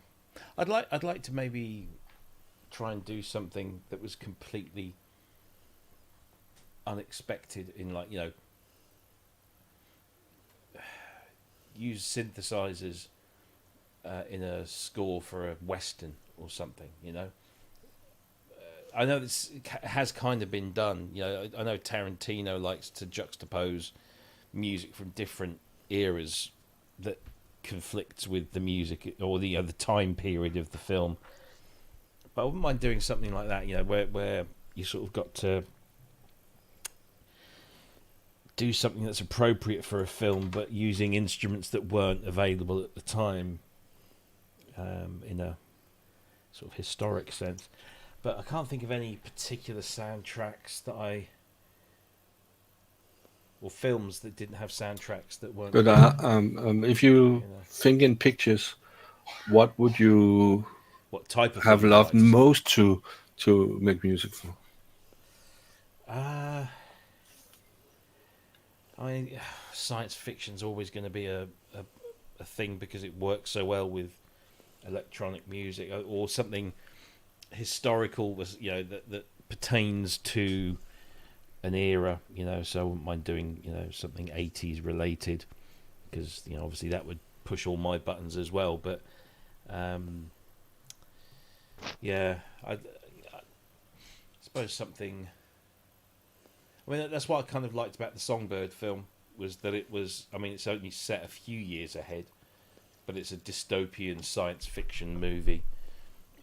I'd like to maybe try and do something that was completely unexpected, in, like, use synthesizers in a score for a western or something. I know this has kind of been done. I know Tarantino likes to juxtapose music from different eras that conflicts with the music or the time period of the film. But I wouldn't mind doing something like that, where you sort of got to do something that's appropriate for a film, but using instruments that weren't available at the time, in a sort of historic sense. But I can't think of any particular soundtracks or films that didn't have soundtracks that weren't. But if you think in pictures, what would you What type of have film loved you liked? most to make music for? I mean, science fiction's always going to be a thing, because it works so well with electronic music, or something historical was that pertains to an era. So I wouldn't mind doing something 80s related, because obviously that would push all my buttons as well. But yeah, I suppose something. I mean, that's what I kind of liked about the Songbird film, was that it was. I mean, it's only set a few years ahead, but it's a dystopian science fiction movie,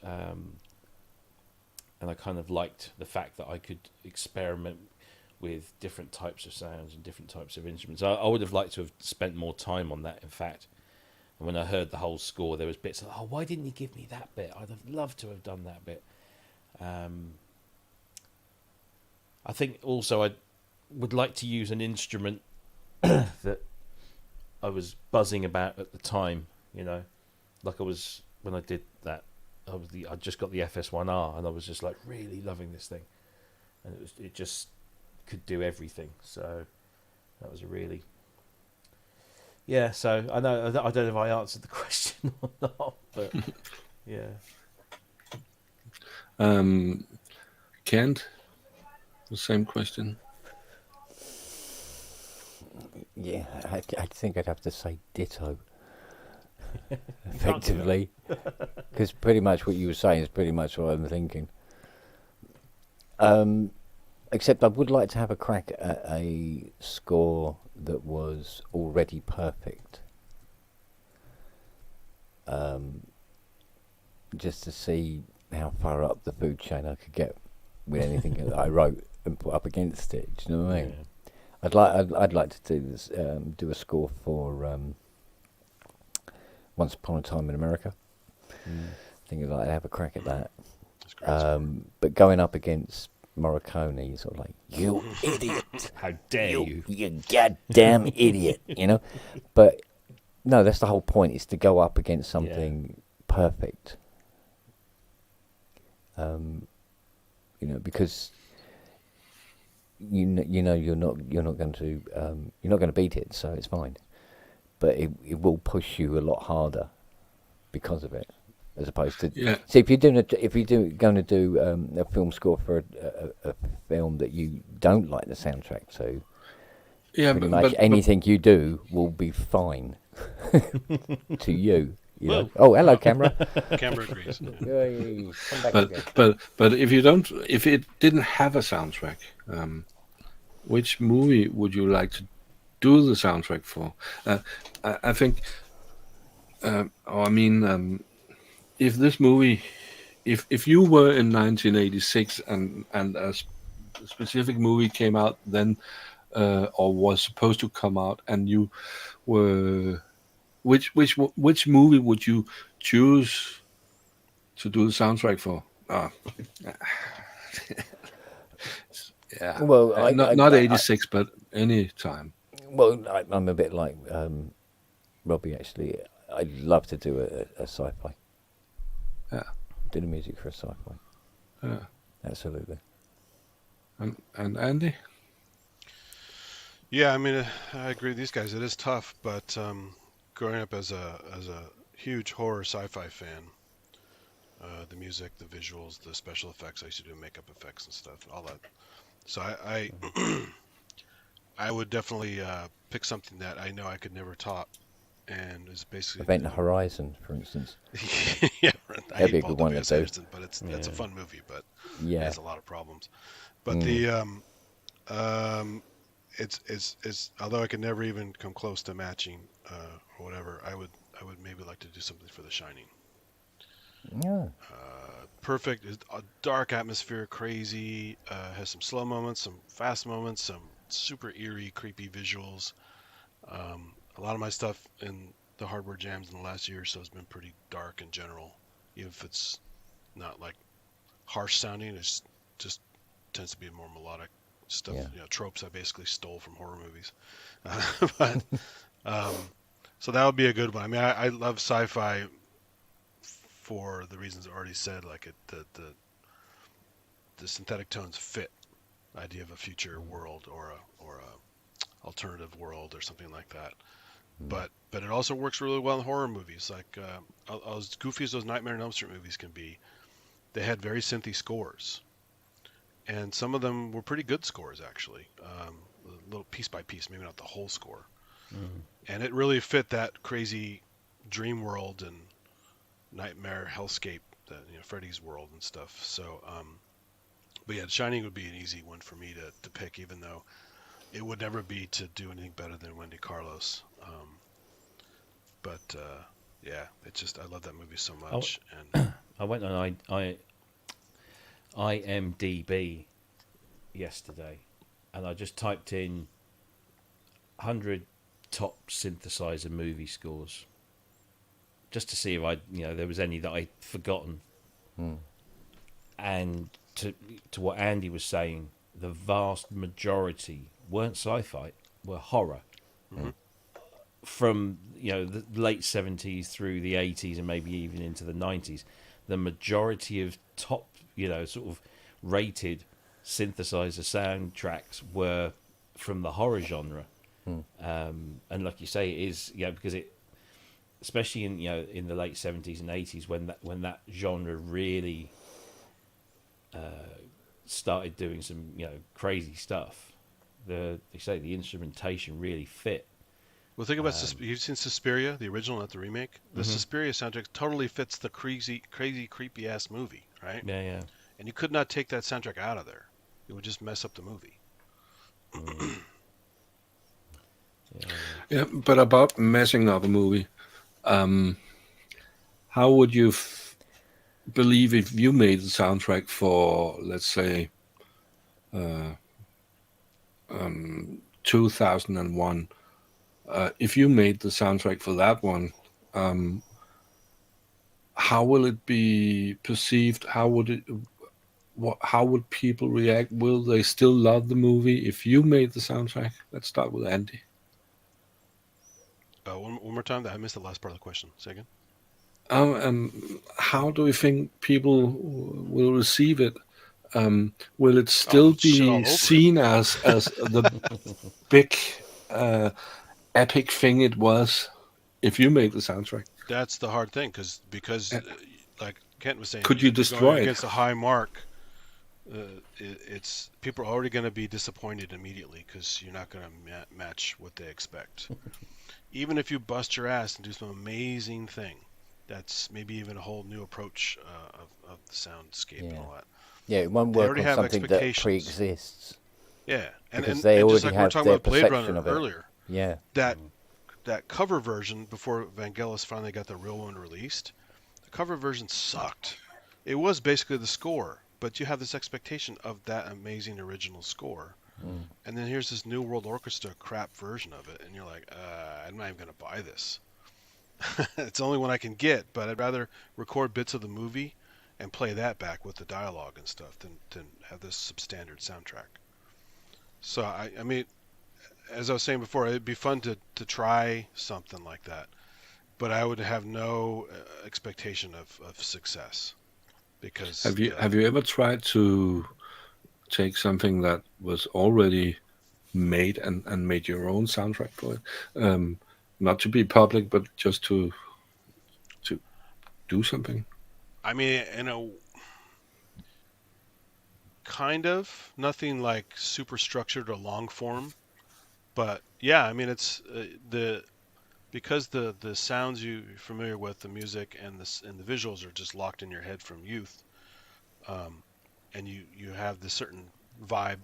and I kind of liked the fact that I could experiment with different types of sounds and different types of instruments. I would have liked to have spent more time on that, in fact. And when I heard the whole score, there was bits like, why didn't he give me that bit? I'd have loved to have done that bit. I think also I would like to use an instrument that I was buzzing about at the time, like I was when I did that. I just got the FS1R, and I was just like really loving this thing, and it just could do everything. So that was a really, yeah. So I don't know if I answered the question or not, but yeah. Kent, the same question. Yeah, I think I'd have to say ditto. Effectively, because pretty much what you were saying is pretty much what I'm thinking. Except I would like to have a crack at a score that was already perfect. Just to see how far up the food chain I could get with anything that I wrote and put up against it. Do you know what I mean? Yeah. I'd like to do this, do a score for Once Upon a Time in America. I think I'd like to have a crack at that. That's great. But going up against Morricone, sort of like, you idiot! How dare you? You goddamn idiot! But no, that's the whole point: is to go up against something perfect. Because you're not going to beat it, so it's fine. But it will push you a lot harder because of it, as opposed to. Yeah. See, if you're going to do a film score for a film that you don't like the soundtrack to, Yeah, pretty much anything you do will be fine to you. Well, Oh, hello, camera. Camera agrees. Yay, come back again. but if it didn't have a soundtrack, which movie would you like to do the soundtrack for? I think, if this movie, if you were in 1986 and a specific movie came out then, or was supposed to come out, and you were, which movie would you choose to do the soundtrack for? Yeah. Well, not 86, but any time. Well, I'm a bit like Robbie, actually. I'd love to do a sci-fi. Yeah, Do the music for a sci-fi. yeah. Absolutely. And Andy? Yeah, I mean, I agree with these guys. It is tough, but growing up as a huge horror sci-fi fan, the music, the visuals, the special effects, I used to do makeup effects and stuff, all that. So I would definitely pick something that I know I could never top, and is basically Event Horizon, for instance. yeah, I That'd be hate a Paul good one to W.S. do. Anderson, but it's a fun movie, but it Yeah. has a lot of problems. But the it's although I could never even come close to matching or whatever, I would maybe like to do something for The Shining. Yeah. Perfect, a dark atmosphere, crazy, has some slow moments, some fast moments, some super eerie, creepy visuals. A lot of my stuff in the hardware jams in the last year or so has been pretty dark in general, even if it's not like harsh sounding. It's just tends to be more melodic stuff. Yeah. You know, tropes I basically stole from horror movies. But so that would be a good one. I mean, I love sci-fi for the reasons I already said. Like the synthetic tones fit the idea of a future world or a alternative world or something like that. But it also works really well in horror movies. Like as goofy as those Nightmare on Elm Street movies can be, they had very synthy scores, and some of them were pretty good scores actually. A little piece by piece, maybe not the whole score. And it really fit that crazy dream world and nightmare hellscape, that Freddy's world and stuff. So, but yeah, Shining would be an easy one for me to pick, even though it would never be to do anything better than Wendy Carlos. But yeah, it's just I love that movie so much. And I went on IMDb yesterday, and I just typed in 100 top synthesizer movie scores, just to see if there was any that I'd forgotten. And to what Andy was saying, the vast majority weren't sci-fi, were horror. From the late 70s through the 80s and maybe even into the 90s, the majority of top sort of rated synthesizer soundtracks were from the horror genre. And like you say, it is because it, especially in the late 70s and 80s, when that genre really started doing some crazy stuff, the instrumentation really fit. well, think about you've seen Suspiria, the original, not the remake. The Suspiria soundtrack totally fits the crazy, creepy ass movie, right? Yeah. And you could not take that soundtrack out of there; it would just mess up the movie. Yeah, but about messing up a movie, how would you believe if you made the soundtrack for, let's say, 2001? If you made the soundtrack for that one, how will it be perceived? How would people react? Will they still love the movie if you made the soundtrack? Let's start with Andy. One more time. I missed the last part of the question. Say again. How do we think people will receive it? Will it still shit all be over seen as the big epic thing it was if you made the soundtrack? That's the hard thing because like Kent was saying, Could you if you're destroy going it? against a high mark? It's people are already going to be disappointed immediately because you're not going to match what they expect. Even if you bust your ass and do some amazing thing, that's maybe even a whole new approach of the soundscape and all that. Yeah, it won't They work already on have something that expectations. pre-exists. Yeah, Because they and already just like we were have talking their about Blade perception Runner of it. earlier, Yeah. that cover version before Vangelis finally got the real one released, the cover version sucked. It was basically the score, but you have this expectation of that amazing original score. And then here's this New World Orchestra crap version of it, and you're like, I'm not even going to buy this. It's the only one I can get, but I'd rather record bits of the movie and play that back with the dialogue and stuff than have this substandard soundtrack. So, I mean, as I was saying before, it'd be fun to try something like that, but I would have no expectation of success because Have you ever tried to take something that was already made and made your own soundtrack for it? Not to be public, but just to do something. I mean, kind of nothing like super structured or long form, but yeah, I mean it's because the sounds you're familiar with, the music and the visuals are just locked in your head from youth, and you have this certain vibe,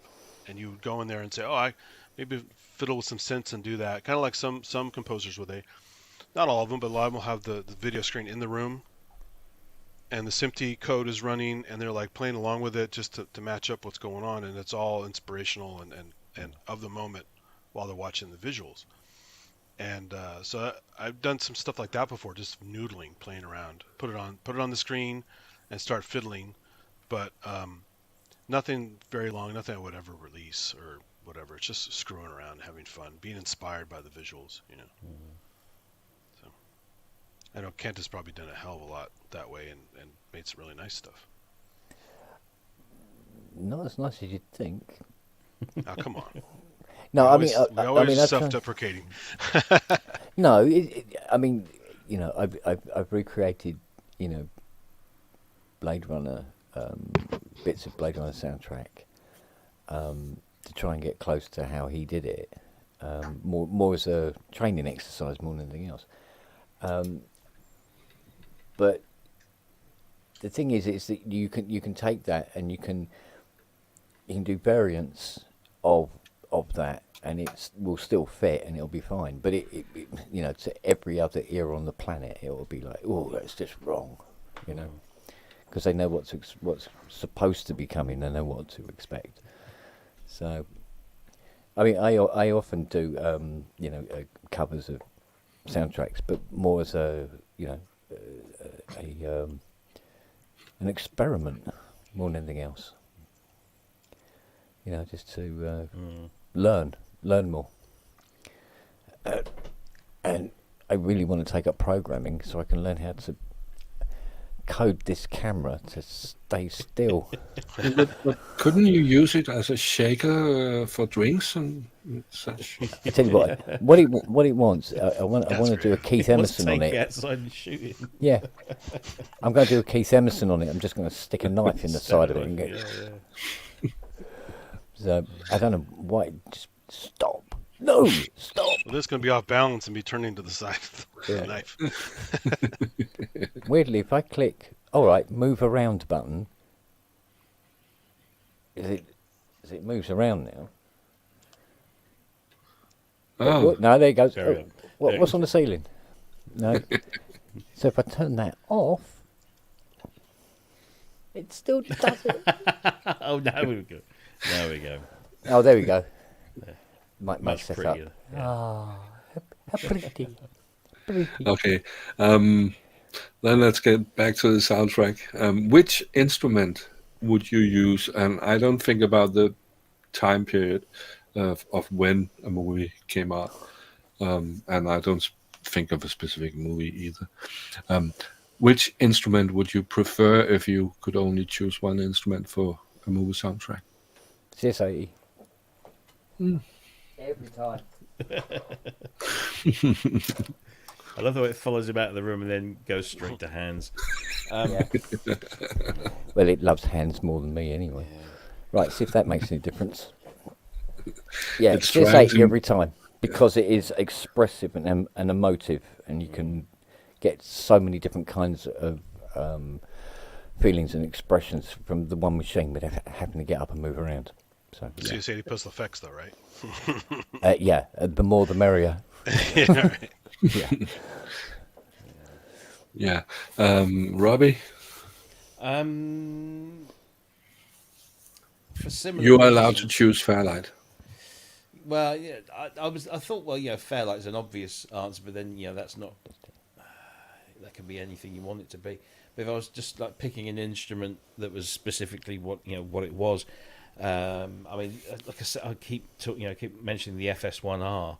and you would go in there and say, oh, I maybe fiddle with some synths and do that, kind of like some composers where they, not all of them, but a lot of them will have the video screen in the room, and the SMPTE code is running, and they're like playing along with it just to match up what's going on, and it's all inspirational and of the moment while they're watching the visuals. And so I've done some stuff like that before, just noodling, playing around, put it on the screen, and start fiddling, but nothing very long, nothing I would ever release or whatever. It's just screwing around, having fun, being inspired by the visuals, you know. So I know Kent has probably done a hell of a lot that way and made some really nice stuff. Not as nice as you'd think. Oh, come on. No, I mean, We always I self-deprecating. No, I mean, you know, I've recreated, you know, Blade Runner, bits of Blade Runner soundtrack, to try and get close to how he did it, more as a training exercise more than anything else. But the thing is that you can take that and you can do variants of that, and it will still fit and it'll be fine. But it you know, to every other ear on the planet, it will be like, oh, that's just wrong, you know, because they know what's supposed to be coming, they know what to expect. So, I mean, I often do you know, covers of soundtracks, but more as a, you know, an experiment more than anything else. You know, just to learn more. And I really want to take up programming so I can learn how to code this camera to stay still. But couldn't you use it as a shaker for drinks and such? I tell you what it wants. I want to do a Keith Emerson on it. Outside and shooting. Yeah, I'm going to do a Keith Emerson on it. I'm just going to stick a knife in the side of it and get. Yeah. So I don't know why. Just stop. No, stop. Well, this is going to be off balance and be turning to the side of the knife. Weirdly, if I click, all right, move around button, it moves around now. Oh, No, there it goes. Carry on. What's on the ceiling? No. So if I turn that off, it still does it. Oh, now we go. There we go. Oh, there we go. Might Much set prettier. up. Yeah. Oh, how pretty. Pretty. okay. Then let's get back to the soundtrack. Which instrument would you use? And I don't think about the time period of when a movie came out, and I don't think of a specific movie either. Which instrument would you prefer if you could only choose one instrument for a movie soundtrack? CS80. Every time. I love the way it follows him out of the room and then goes straight to hands. Yeah. Well, it loves hands more than me anyway. Right, see if that makes any difference. Yeah, It's CS80 trying to- every time, because it is expressive and emotive, and you can get so many different kinds of feelings and expressions from the one machine without having to get up and move around. So CS80 pistol effects, though, right? yeah, the more the merrier. Yeah, right. Yeah. Yeah. Robbie, For similar you are allowed to reasons- choose Fairlight. Well, yeah, I thought, well, yeah, Fairlight's an obvious answer, but then, you know, that's not. That can be anything you want it to be. But if I was just like picking an instrument that was specifically what it was, I mean, like I said, I keep mentioning the FS1R.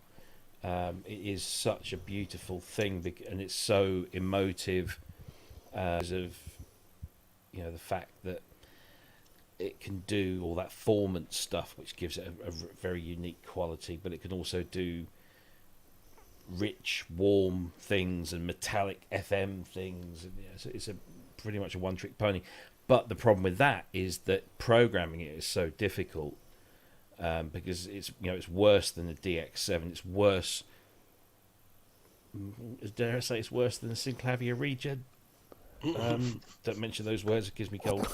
It is such a beautiful thing, and it's so emotive, because of the fact that it can do all that formant stuff, which gives it a very unique quality. But it can also do rich, warm things and metallic FM things. And, it's a pretty much a one-trick pony. But the problem with that is that programming it is so difficult, because it's worse than the DX7. It's worse. Dare I say it's worse than the Synclavier Regen? Don't mention those words; it gives me cold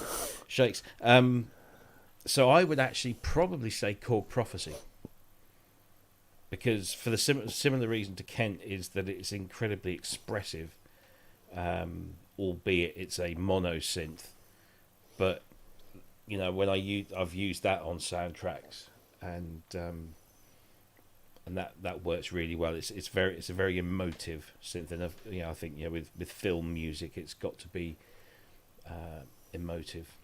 shakes. So I would actually probably say Chord Prophecy, because for the similar reason to Kent, is that it's incredibly expressive, albeit it's a mono synth. But when I've used that on soundtracks, and that works really well. It's a very emotive synth, and I think with film music, it's got to be emotive.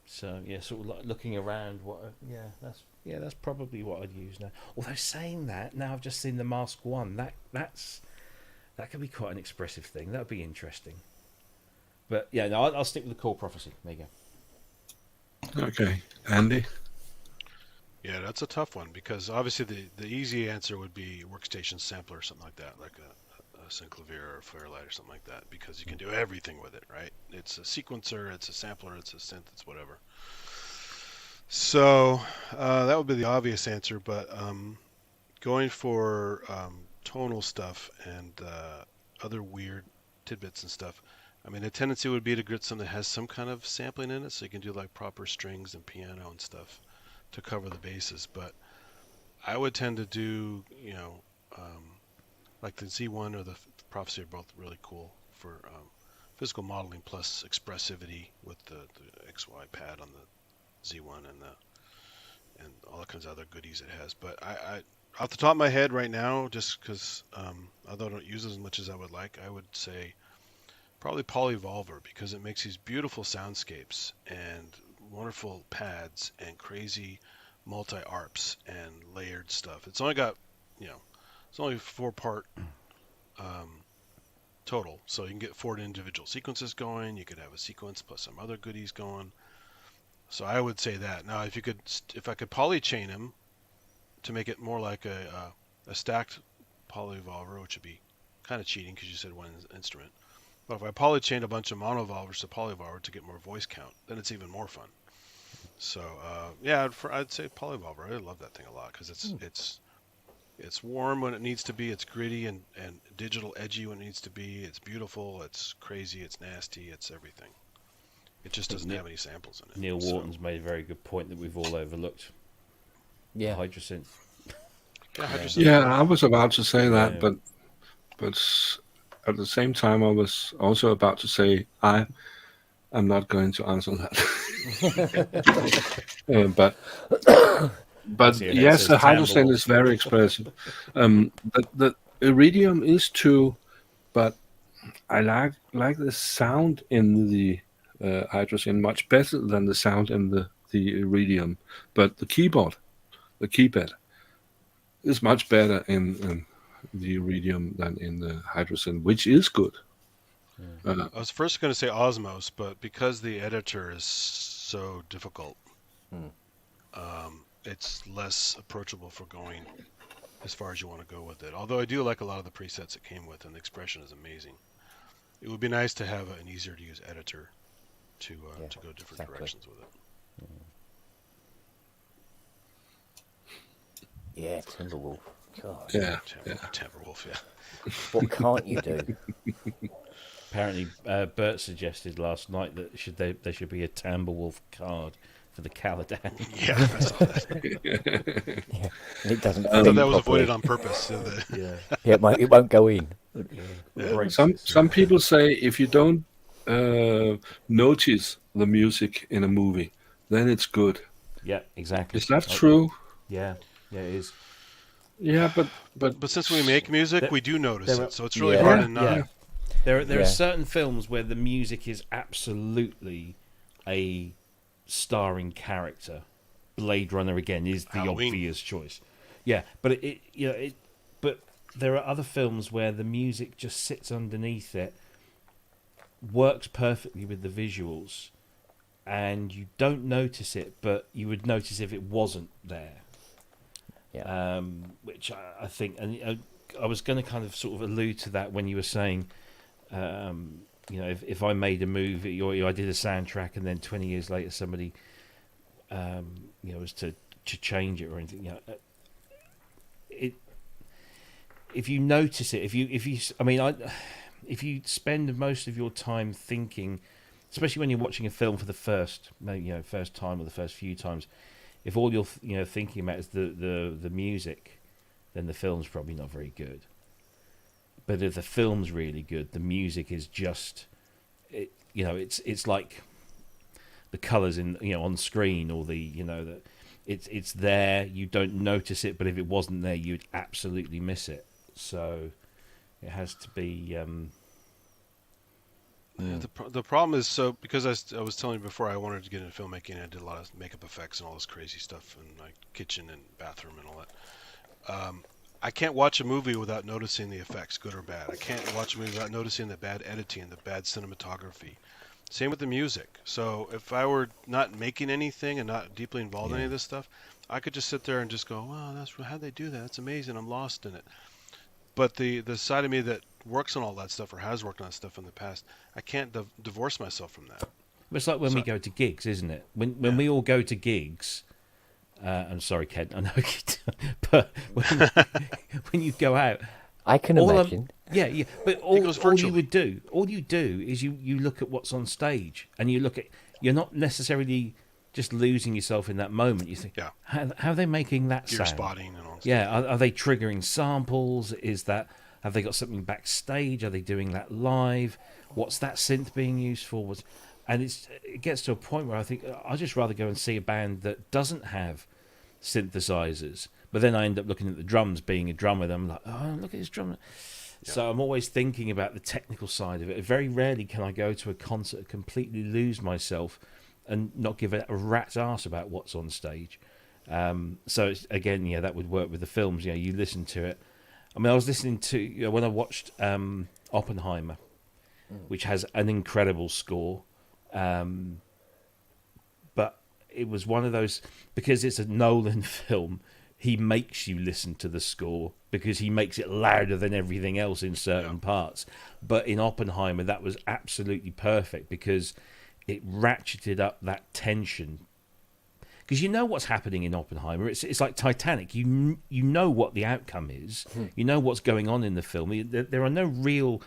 So sort of like looking around, that's probably what I'd use now. Although saying that, now I've just seen the Mask One. That could be quite an expressive thing. That would be interesting. But I'll stick with the Chord Prophecy. There you go. Okay, Andy. Yeah, that's a tough one, because obviously the easy answer would be workstation sampler or something like that, like a Synclavier or a Fairlight or something like that, because you can do everything with it, right? It's a sequencer, it's a sampler, it's a synth, it's whatever. So that would be the obvious answer, but going for tonal stuff and other weird tidbits and stuff, I mean, the tendency would be to get something that has some kind of sampling in it, so you can do like proper strings and piano and stuff to cover the bases. But I would tend to do, like the Z1 or the Prophecy are both really cool for physical modeling plus expressivity with the XY pad on the Z1 and all that kinds of other goodies it has. But I off the top of my head right now, just because although I don't use it as much as I would like, I would say probably Polyvolver, because it makes these beautiful soundscapes and wonderful pads and crazy multi-arps and layered stuff. It's only got, it's only 4-part total, so you can get 4 individual sequences going. You could have a sequence plus some other goodies going. So I would say that. Now, if I could polychain them to make it more like a stacked Polyvolver, which would be kind of cheating because you said one instrument. But if I polychained a bunch of monovolvers to Polyvolver to get more voice count, then it's even more fun. So I'd say Polyvolver. I love that thing a lot, because it's warm when it needs to be. It's gritty and digital edgy when it needs to be. It's beautiful. It's crazy. It's nasty. It's everything. It just doesn't have any samples in it. Neil Wharton's made a very good point that we've all overlooked. Yeah. Hydrosynth. Yeah, I was about to say that, but at the same time, I was also about to say I'm not going to answer that. But yes, the hydrosynth is very expressive. The Iridium is too, but I like the sound in the hydrosynth much better than the sound in the Iridium. But the keypad is much better in the Iridium than in the hydrosynth, which is good. I was first going to say Osmos, but because the editor is so difficult, it's less approachable for going as far as you want to go with it. Although I do like a lot of the presets it came with, and the expression is amazing. It would be nice to have an easier to use editor to go different directions with it. Yeah, Timberwolf. God. Yeah, Timberwolf, yeah. What can't you do? Apparently, Bert suggested last night that there should be a Timberwolf card for the Caladan. Yeah, I saw that. Yeah. And it doesn't. I thought that was properly. avoided on purpose. So It won't go in. Some people say if you don't notice the music in a movie, then it's good. Yeah, exactly. Is that true? Yeah, it is. Yeah, but since we make music, we do notice it, so it's really Yeah. hard to not. Yeah. There Yeah. are certain films where the music is absolutely a starring character, Blade Runner again is the Halloween. obvious choice. Yeah, but but there are other films where the music just sits underneath it, works perfectly with the visuals, and you don't notice it, but you would notice if it wasn't there. Yeah. Which I think, and I was going to kind of sort of allude to that when you were saying, if I made a movie or I did a soundtrack, and then 20 years later somebody, was to change it or anything, if you notice it, if you spend most of your time thinking, especially when you're watching a film for the first time or the first few times, if all you're thinking about is the music, then the film's probably not very good. But if the film's really good, the music is just, it's like the colours on screen, or it's there. You don't notice it, but if it wasn't there, you'd absolutely miss it. So it has to be. The problem is, because I was telling you before, I wanted to get into filmmaking, and I did a lot of makeup effects and all this crazy stuff in my kitchen and bathroom and all that. I can't watch a movie without noticing the effects, good or bad. I can't watch a movie without noticing the bad editing, the bad cinematography. Same with the music. So if I were not making anything and not deeply involved in any of this stuff, I could just sit there and just go, wow, how'd they do that? That's amazing. I'm lost in it. But the side of me that works on all that stuff, or has worked on that stuff in the past, I can't divorce myself from that. It's like when we go to gigs, isn't it? When we all go to gigs, I'm sorry, Ken, I know you do, but when you go out, I can imagine. but all you do is you look at what's on stage, and you're not necessarily just losing yourself in that moment. You think, how are they making that Gear sound? spotting and all that Yeah, stuff. are they triggering samples? Have they got something backstage? Are they doing that live? What's that synth being used for? And it gets to a point where I think I'd just rather go and see a band that doesn't have synthesizers. But then I end up looking at the drums, being a drummer, I'm like, oh, look at this drummer. Yeah. So I'm always thinking about the technical side of it. Very rarely can I go to a concert and completely lose myself and not give a rat's ass about what's on stage. So again, that would work with the films. You listen to it. I mean, I was listening to when I watched Oppenheimer, which has an incredible score, but it was one of those, because it's a Nolan film. He makes you listen to the score because he makes it louder than everything else in certain parts. But in Oppenheimer, that was absolutely perfect because it ratcheted up that tension. Because you know what's happening in Oppenheimer. It's like Titanic. You know what the outcome is. You know what's going on in the film. There are no real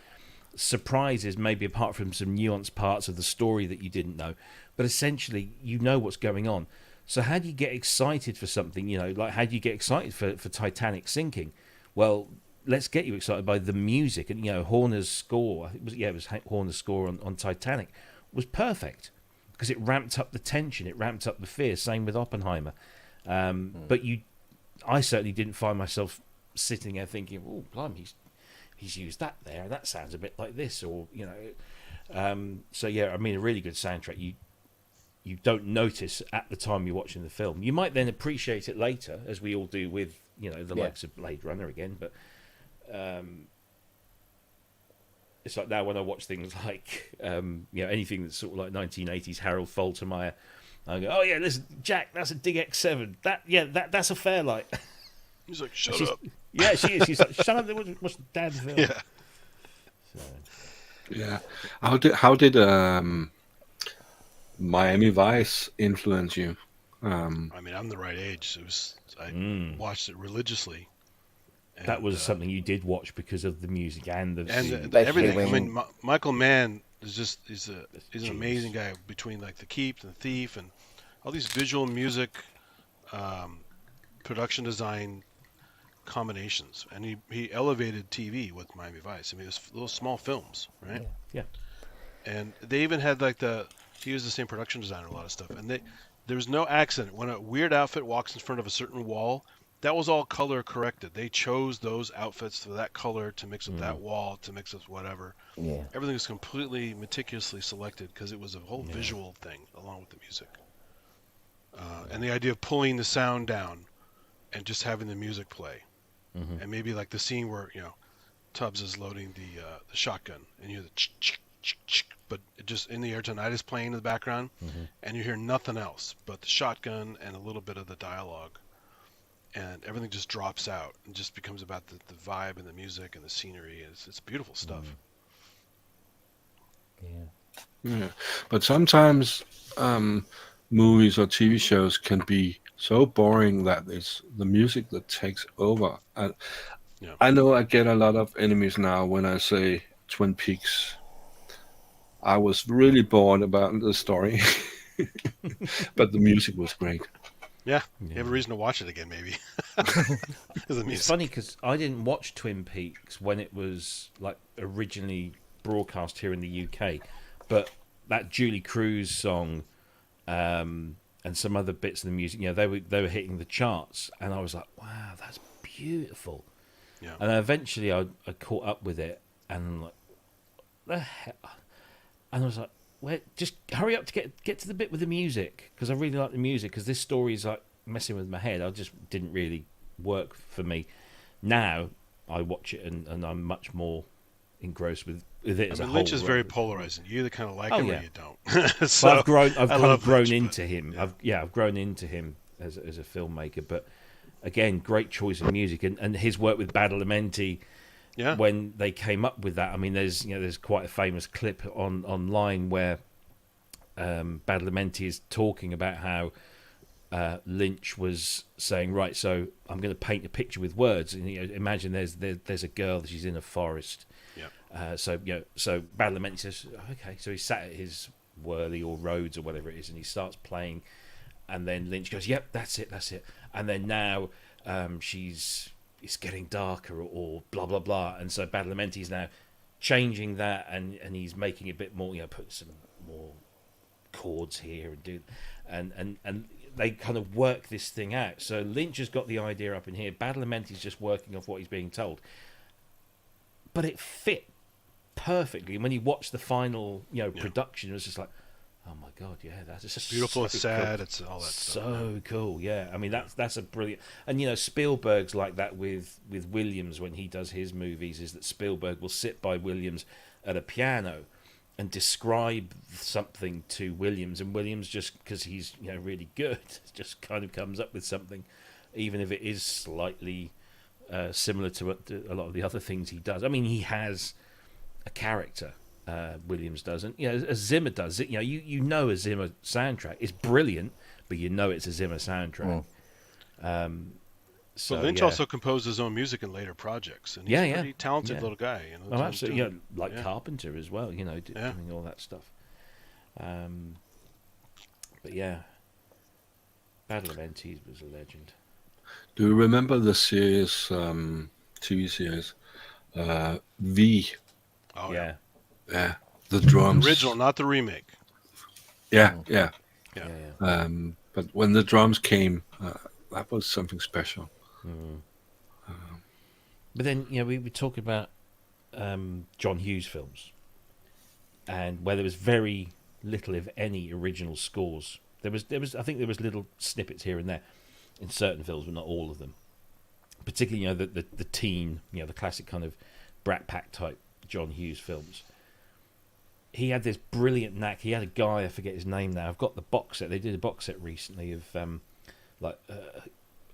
surprises, maybe apart from some nuanced parts of the story that you didn't know. But essentially, you know what's going on. So how do you get excited for something? Like how do you get excited for Titanic sinking? Well, let's get you excited by the music. And Horner's score. It was Horner's score on Titanic was perfect. Because it ramped up the tension, it ramped up the fear. Same with Oppenheimer. But I certainly didn't find myself sitting there thinking, "Oh, blimey, he's used that there. That sounds a bit like this," or So yeah, I mean, a really good soundtrack. You don't notice at the time you're watching the film. You might then appreciate it later, as we all do with the likes of Blade Runner again. But it's like now when I watch things like anything that's sort of like 1980s Harold Faltermeyer, I go, oh yeah, listen, Jack, that's a Dig X7. That's a Fairlight. He's like, shut up. Yeah, she is. She's like, shut up. What's the damn film? Yeah. So. Yeah. How did Miami Vice influence you? I mean, I'm the right age. I watched it religiously. And, that was something you did watch because of the music and the everything. I mean, Michael Mann is he's an amazing guy. Between like The Keep and The Thief and all these visual music, production design combinations, and he elevated TV with Miami Vice. I mean, it was little small films, right? Yeah. And they even had he used the same production designer a lot of stuff, and there was no accident. When a weird outfit walks in front of a certain wall, that was all color corrected. They chose those outfits for that color to mix with that wall, to mix with whatever. Yeah. Everything was completely meticulously selected because it was a whole visual thing along with the music. And the idea of pulling the sound down and just having the music play, Mm-hmm. and maybe like the scene where Tubbs is loading the shotgun, and you hear the ch, but it just in the air tonight is playing in the background, Mm-hmm. and you hear nothing else but the shotgun and a little bit of the dialogue, and everything just drops out and just becomes about the vibe and the music and the scenery. It's beautiful stuff. Yeah. Yeah, but sometimes movies or TV shows can be so boring that it's the music that takes over. And Yeah. I know I get a lot of enemies now when I say Twin Peaks. I was really bored about the story, but the music was great. Yeah, you have a reason to watch it again, maybe. It's funny because I didn't watch Twin Peaks when it was like originally broadcast here in the UK, but that Julie Cruz song and some other bits of the music, they were hitting the charts, and I was like, wow, that's beautiful. Yeah. And eventually I caught up with it, and I'm like, the hell? And I was like, well, just hurry up to get to the bit with the music, because I really like the music, because this story is like messing with my head. I just didn't really work for me. Now I watch it and I'm much more engrossed with it as a whole. Lynch is very polarizing. You either kind of like him or you don't. So I've kind of grown Lynch, into him. yeah. I've grown into him as a filmmaker. But again, great choice of music, and his work with Badalamenti. Yeah. When they came up with that, I mean, there's quite a famous clip online where Badalamenti is talking about how Lynch was saying, right, so I'm going to paint a picture with words, and imagine there's a girl, she's in a forest. Yeah. So Badalamenti says, okay, so he's sat at his Whirly or Rhodes or whatever it is, and he starts playing, and then Lynch goes, yep, that's it, and then now it's getting darker or blah blah blah, and so Badalamenti's now changing that, and he's making it a bit more, put some more chords here and they kind of work this thing out. So Lynch has got the idea up in here, Badalamenti's just working off what he's being told, but it fit perfectly. And when you watch the final production, it was just like, oh my god, yeah, that's just beautiful. It's sad. cool. It's all that stuff. So cool, yeah. I mean, that's a brilliant. And Spielberg's like that with Williams when he does his movies. Is that Spielberg will sit by Williams at a piano and describe something to Williams, and Williams, just because he's really good, just kind of comes up with something, even if it is slightly similar to a lot of the other things he does. I mean, he has a character. Williams doesn't, as Zimmer does it. You know a Zimmer soundtrack is brilliant, but it's a Zimmer soundtrack. So Lynch also composed his own music in later projects, and he's a pretty talented little guy. Oh, absolutely. Carpenter as well. Doing all that stuff. But yeah, Badalamenti was a legend. Do you remember the series, TV series, V? Oh yeah. Yeah, the drums. The original, not the remake. Yeah. But when the drums came, that was something special. But then, we were talking about John Hughes films, and where there was very little, if any, original scores. There was. I think there was little snippets here and there in certain films, but not all of them. Particularly, the teen, the classic kind of Brat Pack type John Hughes films. He had this brilliant knack. He had a guy, I forget his name now. I've got the box set. They did a box set recently of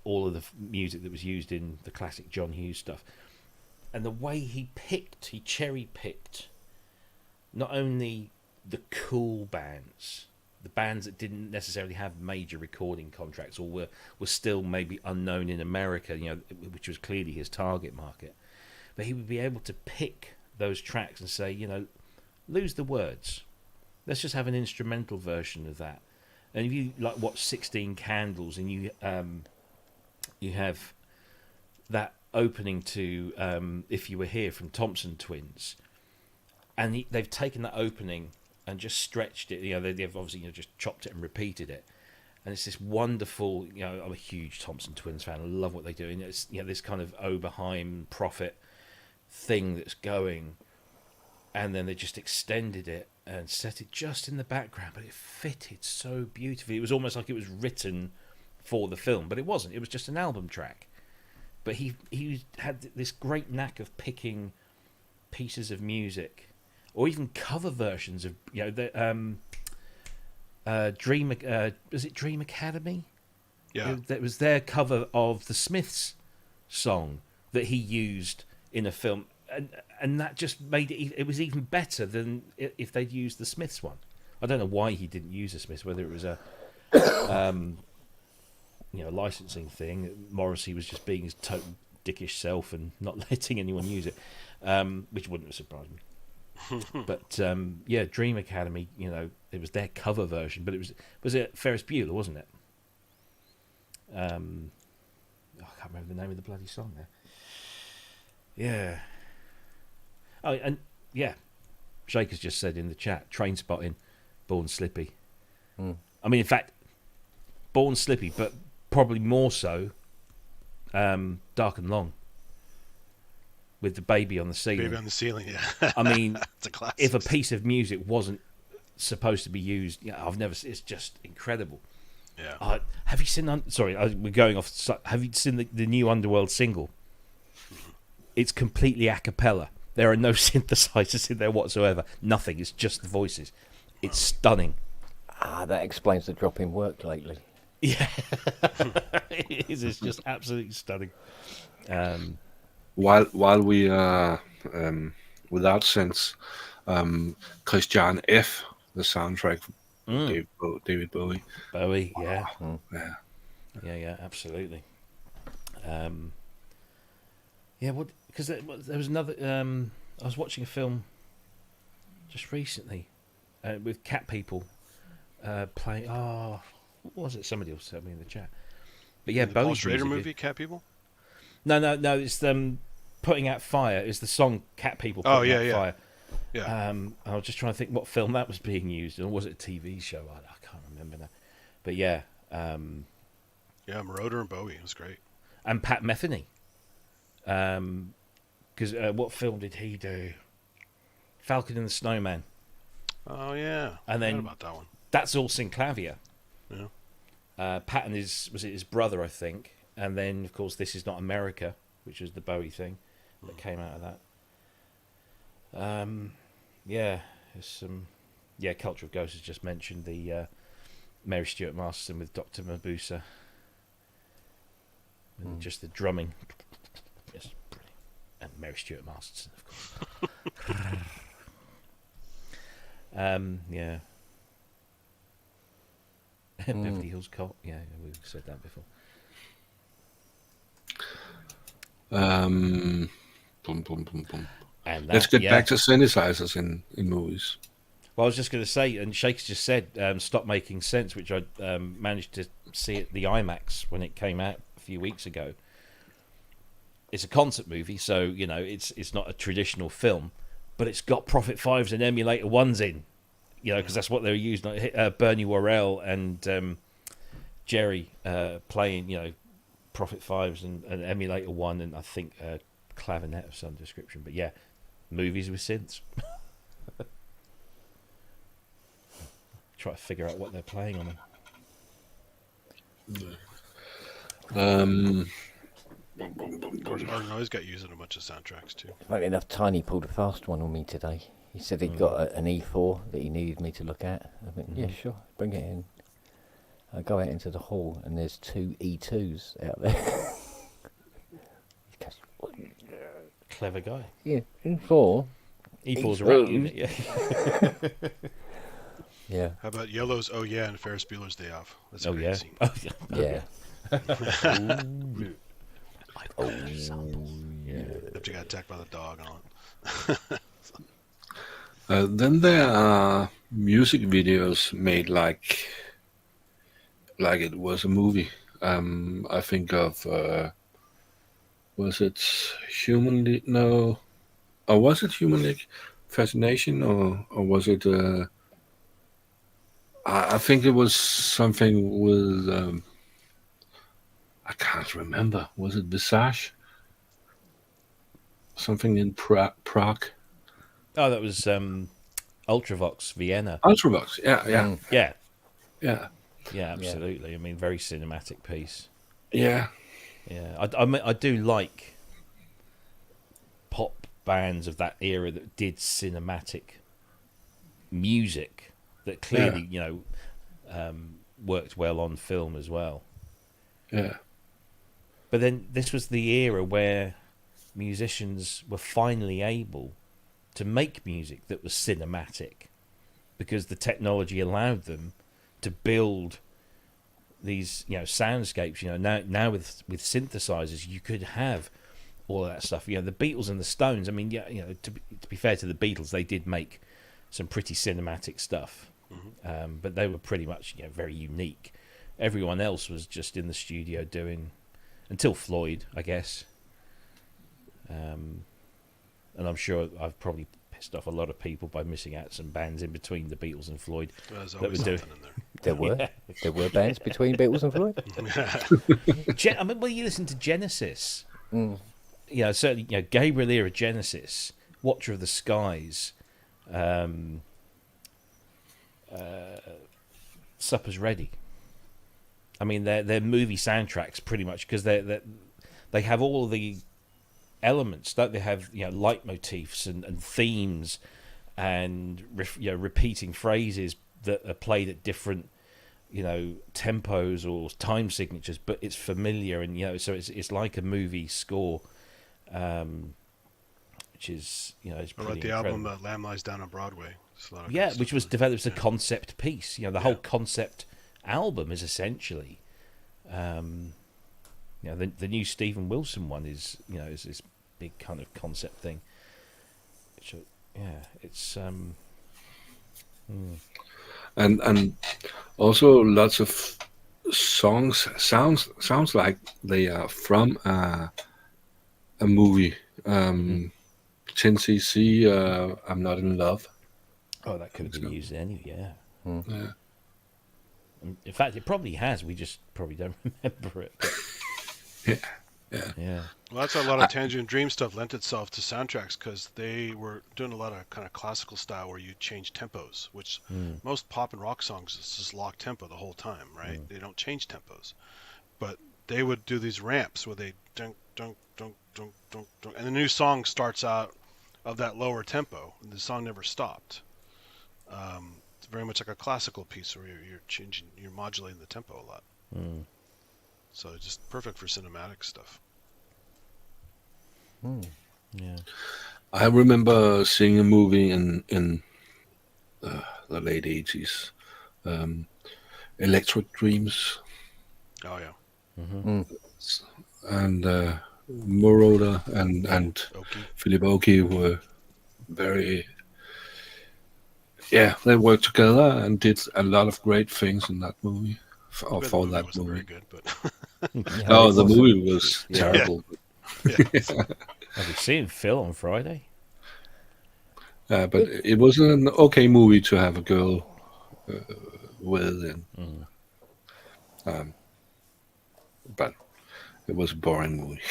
all of the music that was used in the classic John Hughes stuff. And the way he cherry picked not only the cool bands, the bands that didn't necessarily have major recording contracts or were still maybe unknown in America, which was clearly his target market, but he would be able to pick those tracks and say, lose the words. Let's just have an instrumental version of that. And if you watch 16 Candles, and you have that opening to If You Were Here from Thompson Twins, and they've taken that opening and just stretched it. They've obviously just chopped it and repeated it, and it's this wonderful. I'm a huge Thompson Twins fan. I love what they do, and it's this kind of Oberheim Prophet thing that's going. And then they just extended it, and set it just in the background, but it fitted so beautifully. It was almost like it was written for the film, but it wasn't. It was just an album track. But he had this great knack of picking pieces of music, or even cover versions of, you know, the Dream. Was it Dream Academy? Yeah. That was their cover of the Smiths song that he used in a film, and that just made it. It was even better than if they'd used the Smiths one. I don't know why he didn't use the Smiths. Whether it was a licensing thing. Morrissey was just being his total dickish self and not letting anyone use it, which wouldn't have surprised me. But Dream Academy, you know, it was their cover version, but was it Ferris Bueller, wasn't it? I can't remember the name of the bloody song there. Yeah. Oh, and yeah, Shaker's just said in the chat, Train Spotting, Born Slippy. I mean, in fact, Born Slippy, but probably more so Dark and Long, with the baby on the ceiling. Baby on the ceiling, yeah. I mean, it's a classic. If a piece of music wasn't supposed to be used, it's just incredible. Yeah. Have you seen? Sorry, we're going off. Have you seen the new Underworld single? It's completely a cappella. There are no synthesizers in there whatsoever. Nothing. It's just the voices. It's stunning. That explains the drop in work lately. Yeah, it is. It's just absolutely stunning. While we are without synths, Christian F, the soundtrack from David Bowie. Bowie, yeah. Yeah. Yeah, absolutely. What? Because there was another. I was watching a film just recently with cat people playing. Oh, what was it? Somebody else told me in the chat. But yeah, the Paul Bowie's Schrader music movie, Cat People. No. It's them putting out fire. It's the song "Cat People" putting out fire. Yeah. I was just trying to think what film that was being used, or was it a TV show? I can't remember now. But yeah. Yeah, Marauder and Bowie. It was great. And Pat Metheny. Because what film did he do? Falcon and the Snowman. Oh yeah. And then about that one. That's all synclavier. Yeah. Patton was it his brother, I think, and then of course This Is Not America, which was the Bowie thing that came out of that. There's some. Yeah, Culture of Ghosts has just mentioned the Mary Stuart Masterson with Dr. Mabusa, and just the drumming. Yes, brilliant. And Mary Stuart Masterson, of course. Yeah. Beverly Hills Cop. Yeah, we've said that before. Boom, boom, boom, boom. And Let's get back to synthesizers in movies. Well, I was just going to say, and Shake's just said, "Stop Making Sense," which I managed to see at the IMAX when it came out a few weeks ago. It's a concert movie, so you know it's not a traditional film, but it's got Prophet 5s and Emulator 1s in, you know, because that's what they were using. Bernie Worrell and Jerry playing, you know, Prophet 5s and Emulator 1, and I think clavinet of some description. But yeah, movies with synths. Try to figure out what they're playing on them. Noise got used in a bunch of soundtracks too. Funny enough, Tiny pulled a fast one on me today. He said he'd got an E4 that he needed me to look at. I went, yeah, sure, bring it in. I go out into the hall and there's two E2s out there. He goes, Clever guy. yeah, E4. E4's a rat unit, yeah. Yeah. How about Yellow's "Oh Yeah" and Ferris Bueller's Day Off? That's a Oh great yeah. scene. Oh yeah. Yeah. After you got attacked by the dog and all. Then there are music videos made like it was a movie. I think of was it Human League? No, or was it Human League Fascination, or was it? I think it was something with. I can't remember. Was it Visage? Something in Prague. Oh, that was Ultravox Vienna. Ultravox. Yeah. Yeah, Yeah. yeah, absolutely. I mean, very cinematic piece. Yeah. Yeah, I do like pop bands of that era that did cinematic music that clearly, worked well on film as well. Yeah. But then this was the era where musicians were finally able to make music that was cinematic because the technology allowed them to build these soundscapes. Now with synthesizers you could have all of that stuff. The Beatles and the Stones, I mean, to be fair to the Beatles, they did make some pretty cinematic stuff. But they were pretty much very unique. Everyone else was just in the studio doing, until Floyd, I guess. And I'm sure I've probably pissed off a lot of people by missing out some bands in between the Beatles and Floyd. There's that always were doing. something in there. There were there were bands between Beatles and Floyd. I mean, well, you listen to Genesis. Certainly, Gabriel era Genesis, Watcher of the Skies, Supper's Ready. I mean, they're movie soundtracks pretty much because they have all the elements. Don't they have leitmotifs and themes and repeating phrases that are played at different tempos or time signatures, but it's familiar and so it's like a movie score, which is it's What pretty about the incredible. album Lamb Lies Down on Broadway? There's a lot of good stuff Which was in it. developed as a concept piece. The whole concept album is essentially, the new Stephen Wilson one is is this big kind of concept thing. Which, it's And also lots of songs sounds like they are from a movie. 10cc, I'm Not in Love. Oh, that could have been used anyway. Yeah. Yeah. In fact, it probably has. We just probably don't remember it. But, yeah. Well, that's a lot of Tangerine Dream stuff lent itself to soundtracks because they were doing a lot of kind of classical style where you change tempos, which most pop and rock songs is just locked tempo the whole time, right? They don't change tempos. But they would do these ramps where they dunk, dunk, dunk, dunk, dunk, dunk, and the new song starts out of that lower tempo, and the song never stopped. It's very much like a classical piece where you're modulating the tempo a lot. So it's just perfect for cinematic stuff. Yeah. I remember seeing a movie in the late 80s, Electric Dreams, Oh yeah. and Moroder and Okay. Philip Oakey were very. Yeah, they worked together and did a lot of great things in that movie. For The movie that wasn't movie. very good, but No, the movie was terrible. I'll be seeing Phil on Friday. But it was an okay movie to have a girl with, and but it was a boring movie.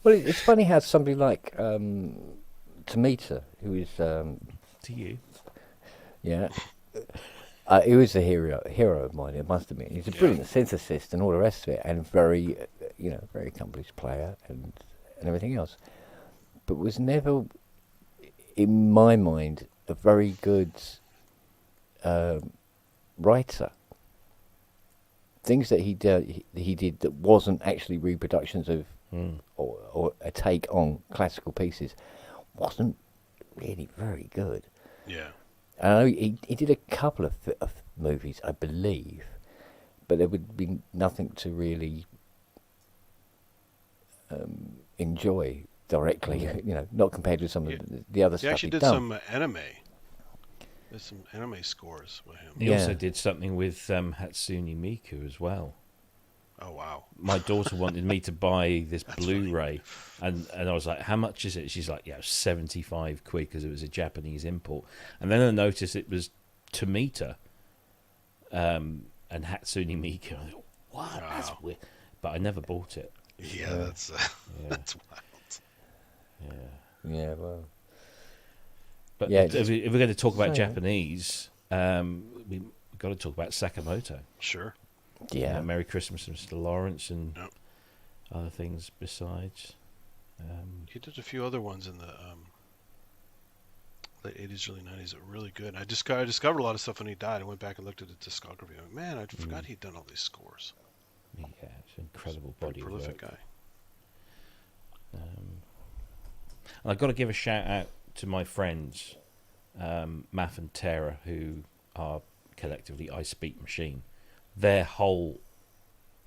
Well, it's funny how somebody like Tamita, who is To you. he was a hero of mine. I must admit, he's a brilliant synthesist and all the rest of it, and very, very accomplished player and everything else. But was never, in my mind, a very good writer. Things that he did that wasn't actually reproductions of or a take on classical pieces wasn't really very good. yeah. I know he did a couple of movies, I believe, but there would be nothing to really enjoy directly, not compared with some of the other He stuff actually he'd did done. some anime. There's some anime scores with him. He Yeah. also did something with Hatsune Miku as well. Oh wow. My daughter wanted me to buy this Blu-ray, and I was like, "How much is it?" She's like, "Yeah, 75 quid because it was a Japanese import." And then I noticed it was Tomita and Hatsune Miku. I thought, "What? That's Wow. weird." But I never bought it. Yeah, that's Yeah. that's wild. Yeah. Yeah, well, But Yeah, if we're going to talk about so- Japanese, we've got to talk about Sakamoto. Sure. Yeah. Merry Christmas, Mr. Lawrence, and Yep. other things besides. He did a few other ones in the late 80s, early 90s that were really good. I discovered a lot of stuff when he died. I went back and looked at his discography. I'm like, man, I forgot he'd done all these scores. Yeah, it's an incredible Pretty body of prolific work. guy. And I've got to give a shout out to my friends, Math and Tara, who are collectively I Speak Machine. Their whole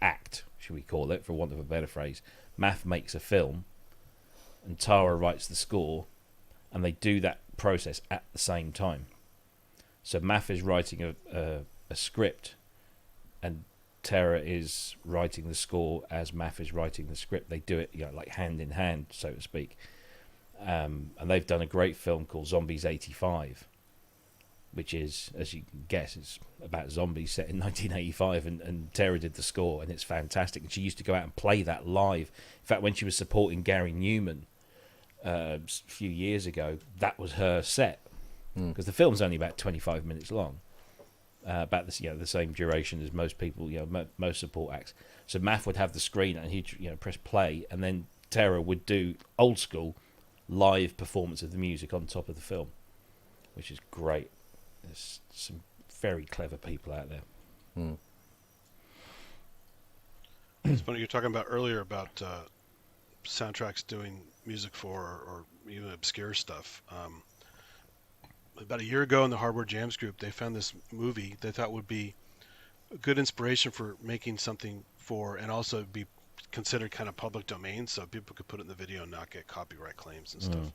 act, should we call it, for want of a better phrase, Math makes a film and Tara writes the score, and they do that process at the same time. So Math is writing a script, and Tara is writing the score as Math is writing the script. They do it, like hand in hand, so to speak. And they've done a great film called Zombies 85, which is, as you can guess, it's about zombies set in 1985, and Tara did the score, and it's fantastic. And she used to go out and play that live. In fact, when she was supporting Gary Newman a few years ago, that was her set, because the film's only about 25 minutes long, about this, the same duration as most people, most support acts. So Math would have the screen, and he'd press play, and then Tara would do old school live performance of the music on top of the film, which is great. There's some very clever people out there. It's funny you're talking about earlier about soundtracks doing music for or even obscure stuff. About a year ago in the Hardware Jams group, they found this movie they thought would be a good inspiration for making something for, and also be considered kind of public domain, so people could put it in the video and not get copyright claims and stuff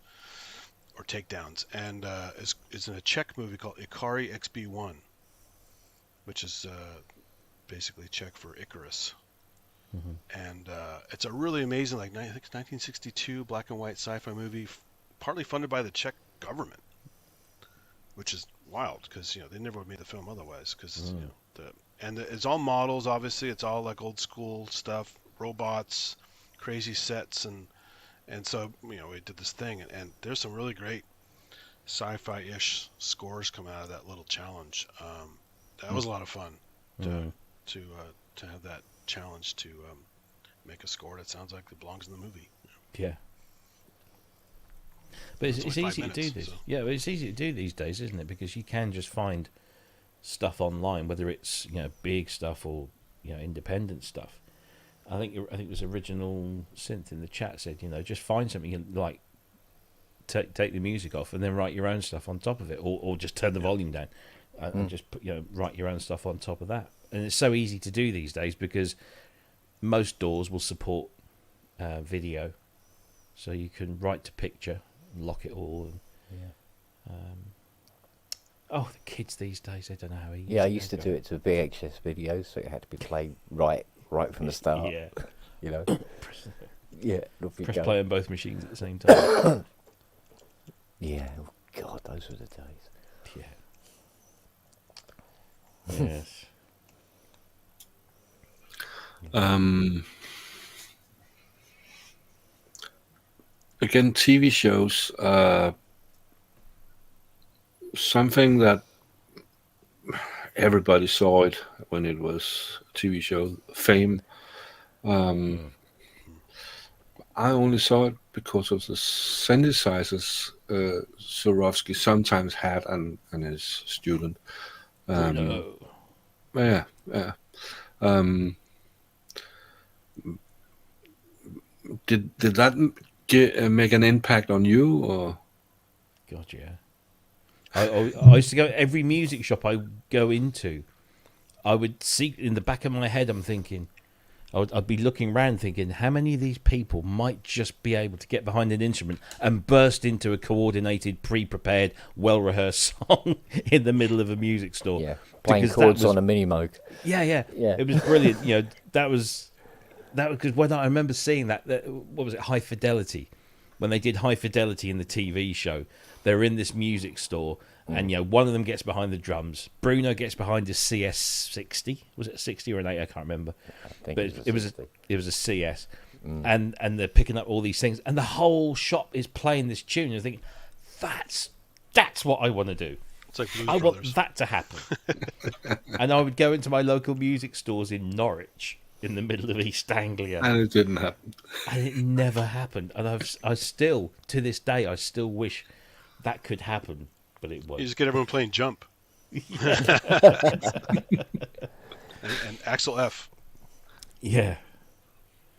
or takedowns. And it's in a Czech movie called Ikari XB1, which is basically Czech for Icarus. And it's a really amazing, I think it's 1962 black and white sci-fi movie, partly funded by the Czech government, which is wild because they never would have made the film otherwise. Because it's all models, obviously. It's all like old school stuff, robots, crazy sets, and so we did this thing, and there's some really great sci-fi-ish scores coming out of that little challenge. That was a lot of fun to have that challenge to make a score that sounds like it belongs in the movie. Yeah. But it's only 5 easy to do minutes, this. so. Yeah, but it's easy to do these days, isn't it? Because you can just find stuff online, whether it's big stuff or independent stuff. I think it was Original Synth in the chat said, just find something and like take the music off and then write your own stuff on top of it, or just turn the volume down and just put write your own stuff on top of that. And it's so easy to do these days because most DAWs will support video, so you can write to picture and lock it all. The kids these days, they don't know how easy. Yeah, I used to do it to VHS videos, so it had to be played right from the start. Yeah. Yeah. off you Press go. play on both machines at the same time. Yeah. Oh God, those were the days. Yeah. Yes. Again, TV shows. Something that everybody saw it when it was a TV show, Fame. I only saw it because of the synthesizers Zorowski sometimes had and his student. Bruno. Yeah. Did that make an impact on you, or? God, yeah. I used to go every music shop I go into. I would see in the back of my head. I'm thinking, I'd be looking around, thinking, how many of these people might just be able to get behind an instrument and burst into a coordinated, pre-prepared, well-rehearsed song in the middle of a music store? Yeah, playing Because chords that was- on a mini Moog. Yeah. Yeah. It was brilliant. That was because when I remember seeing that, what was it, High Fidelity? When they did High Fidelity in the TV show, they're in this music store, and one of them gets behind the drums. Bruno gets behind his CS60. Was it a 60 or an 8? I can't remember. I think But it it was a CS, and they're picking up all these things, and the whole shop is playing this tune. And you're thinking, that's That's what I want to do. It's like Blues I Brothers. want that to happen. And I would go into my local music stores in Norwich, in the middle of East Anglia, And it didn't happen. and it never happened. And I still, to this day, I still wish that could happen, but it You won't. just get everyone playing Jump. and Axel F. Yeah.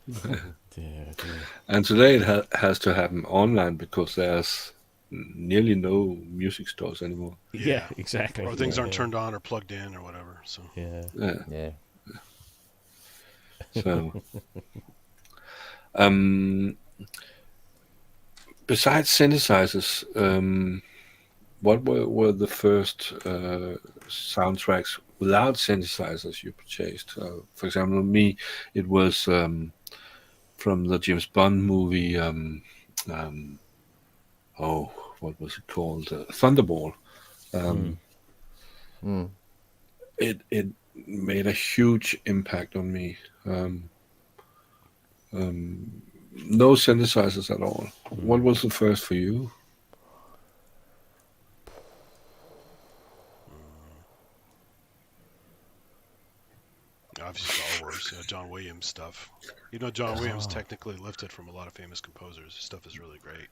Dear. And today it has to happen online because there's nearly no music stores anymore. Yeah, exactly. Or things aren't turned on or plugged in or whatever. So Yeah. Yeah. So, besides synthesizers, what were the first soundtracks without synthesizers you purchased? For example, me, it was from the James Bond movie. What was it called? Thunderball. It made a huge impact on me. No synthesizers at all. What was the first for you? obviously Star Wars, John Williams stuff. John Williams technically lifted from a lot of famous composers. His stuff is really great.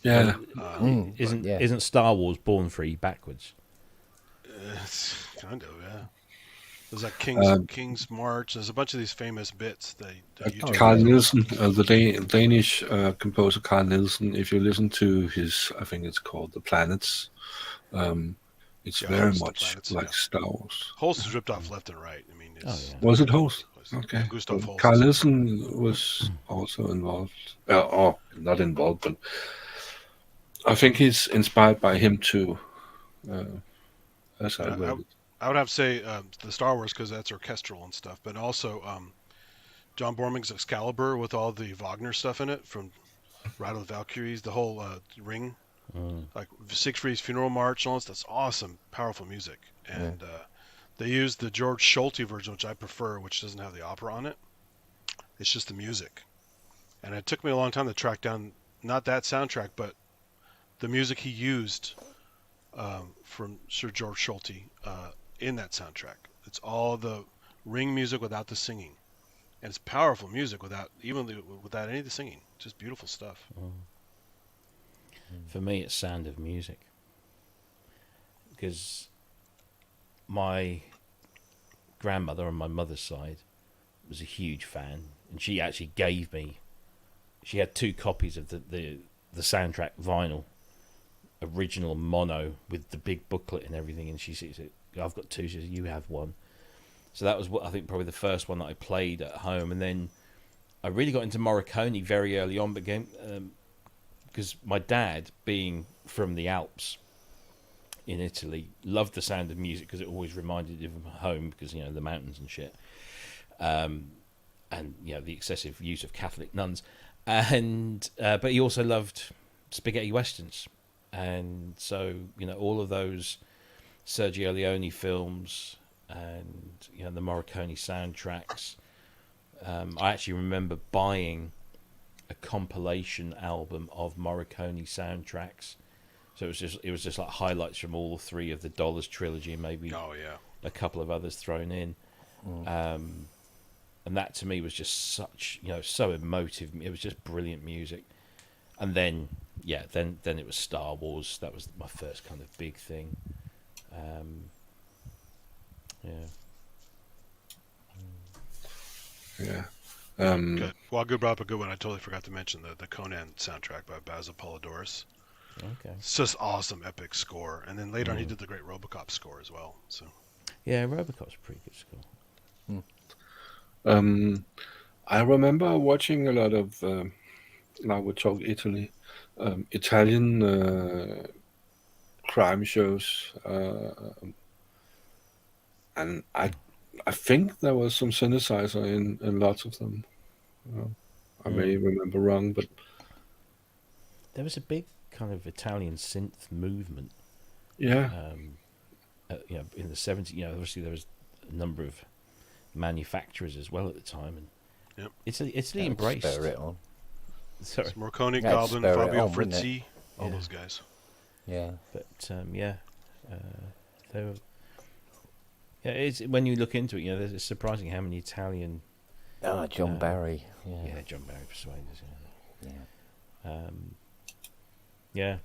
Yeah. Isn't Star Wars born free backwards? It's kind of, yeah. There's like King's March. There's a bunch of these famous bits. Carl Nielsen, the Danish composer Carl Nielsen. If you listen to his, I think it's called The Planets. It's very much like Star Wars. Holst is ripped off left and right. I mean, was it Holst? Okay. Gustav Holst. Carl Nielsen was also involved. Not involved, but I think he's inspired by him too. As I read it. I would have to say the Star Wars because that's orchestral and stuff, but also John Borman's Excalibur with all the Wagner stuff in it, from Ride of the Valkyries, the whole Ring, like Siegfried's Funeral March, and all this. That's awesome, powerful music. And they used the George Schulte version, which I prefer, which doesn't have the opera on it. It's just the music. And it took me a long time to track down not that soundtrack, but the music he used from Sir George Schulte in that soundtrack. It's all the Ring music without the singing, and it's powerful music without any of the singing. Just beautiful stuff. For me, it's Sound of Music, because my grandmother on my mother's side was a huge fan, and she actually gave me. She had 2 copies of the soundtrack vinyl, original mono with the big booklet and everything, and she said, I've got 2. She said, you have 1. So that was what I think probably the first one that I played at home. And then I really got into Morricone very early on, because my dad, being from the Alps in Italy, loved the Sound of Music because it always reminded him of home, because the mountains and shit, and the excessive use of Catholic nuns, and but he also loved spaghetti westerns. And so, all of those Sergio Leone films and, the Morricone soundtracks. I actually remember buying a compilation album of Morricone soundtracks. So it was just like highlights from all 3 of the Dollars trilogy, and maybe a couple of others thrown in. And that to me was just such, so emotive. It was just brilliant music. And then it was Star Wars. That was my first kind of big thing. Good. Well, good brought up a good one. I totally forgot to mention the Conan soundtrack by Basil Polidorus. Okay. It's just awesome, epic score. And then later on, he did the great RoboCop score as well. So. Yeah, RoboCop's a pretty good score. I remember watching a lot of. Now we talk Italy, Italian crime shows, and I think there was some synthesizer in lots of them. I may remember wrong, but there was a big kind of Italian synth movement. Yeah. In the 70s, obviously there was a number of manufacturers as well at the time, and Italy embraced. Spare it on. Sorry. Morricone, Goblin, Fabio Frizzi, all those guys. Yeah. But they were. Yeah, it's when you look into it, it's surprising how many Italian. John Barry. Yeah. Yeah, John Barry Persuaders. Yeah. Yeah.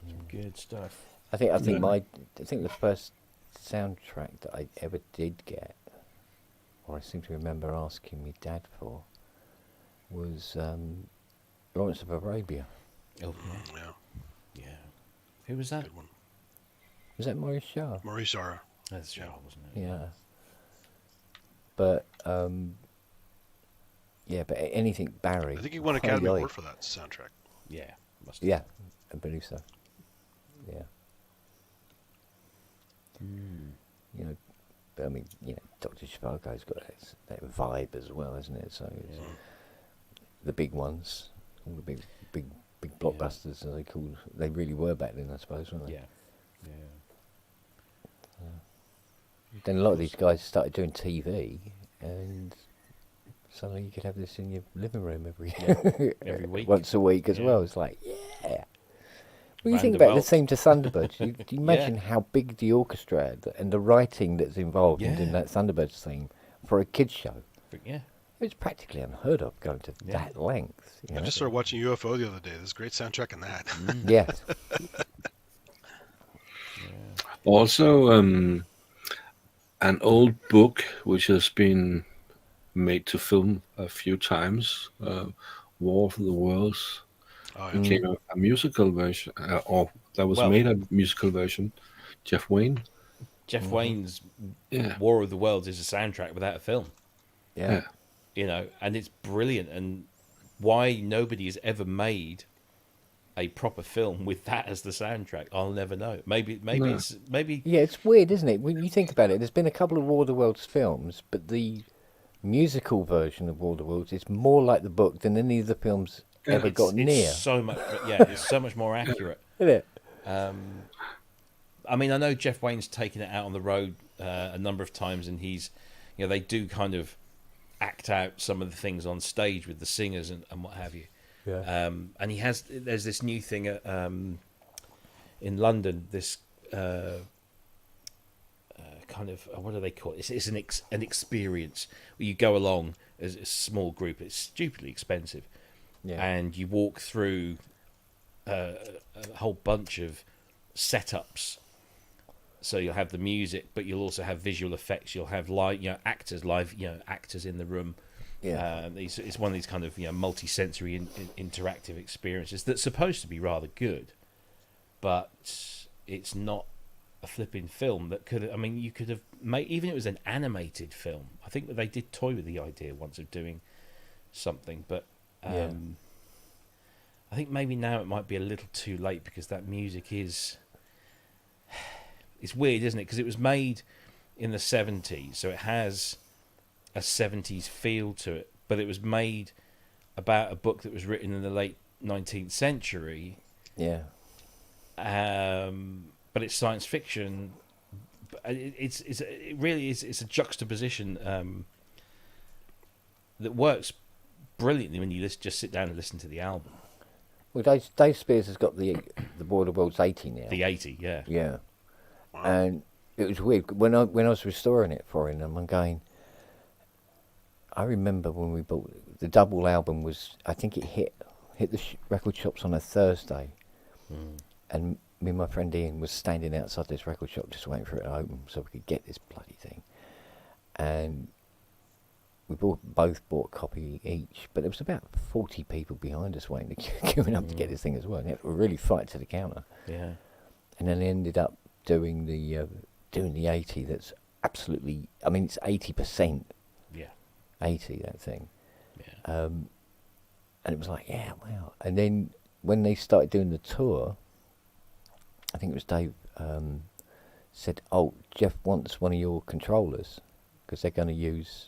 Some good stuff. I think the first soundtrack that I ever did get, or I seem to remember asking my dad for, was Lawrence of Arabia. Oh Yeah. yeah. Who was that? Good one. Was that Maurice Jarre? Maurice Jarre. That's Yeah. Jarre, wasn't it? Yeah. But but anything Barry. I think he won highly Academy liked. Award for that soundtrack. Yeah. Must have. Yeah, I believe so. Yeah. You know, but I mean, Dr. Zhivago's got that vibe as well, isn't it? So it's the big ones, all the big blockbusters, as they really were back then, I suppose, weren't they? Yeah. Yeah. Then a lot of these guys started doing TV, and suddenly you could have this in your living room Every week. once a week as Yeah. well. It's like, When you think Round about the about. theme to Thunderbirds, do you imagine how big the orchestra and the writing that's involved in doing that Thunderbirds theme for a kids show? Yeah. It's practically unheard of going to that length. I just started watching UFO the other day. There's a great soundtrack in that. Yes. Also, an old book which has been made to film a few times, War of the Worlds. Oh, It came a musical version, or that was made a musical version. Jeff Wayne. Jeff Wayne's Yeah. War of the Worlds is a soundtrack without a film. Yeah. And it's brilliant. And why nobody has ever made a proper film with that as the soundtrack, I'll never know. Maybe it's Yeah, it's weird, isn't it? When you think about it, there's been a couple of War of the Worlds films, but the musical version of War of the Worlds is more like the book than any of the films ever got near. So much, it's so much more accurate. Isn't it? I mean, I know Jeff Wayne's taken it out on the road a number of times, and he's, they do kind of act out some of the things on stage with the singers and what have you. Yeah. And there's this new thing in London, this kind of, what do they call it? It's an experience where you go along as a small group. It's stupidly expensive. Yeah. And you walk through a whole bunch of setups. So you'll have the music, but you'll also have visual effects. You'll have actors in the room. Yeah. It's one of these kind of multi-sensory interactive experiences that's supposed to be rather good, but it's not a flipping film that could. I mean, you could have made, even if it was an animated film. I think that they did toy with the idea once of doing something, but I think maybe now it might be a little too late, because that music is. It's weird, isn't it? Because it was made in the 70s, so it has a 70s feel to it, but it was made about a book that was written in the late 19th century. Yeah. But it's science fiction. It really is. It's a juxtaposition that works brilliantly when you just sit down and listen to the album. Well, Dave Spears has got the War of the Worlds 80 now. The 80, yeah. Yeah. And it was weird when I was restoring it for him. I'm going. I remember when we bought the double album was. I think it hit the record shops on a Thursday, and me and my friend Ian was standing outside this record shop just waiting for it to open so we could get this bloody thing. And we both bought a copy each, but there was about 40 people behind us waiting, queuing up to get this thing as well. And we really fight to the counter. Yeah. And then they ended up doing the 80. That's absolutely. I mean, it's 80%. Yeah. 80, that thing. Yeah. And it was like, yeah, wow. And then when they started doing the tour, I think it was Dave said, "Oh, Jeff wants one of your controllers because they're going to use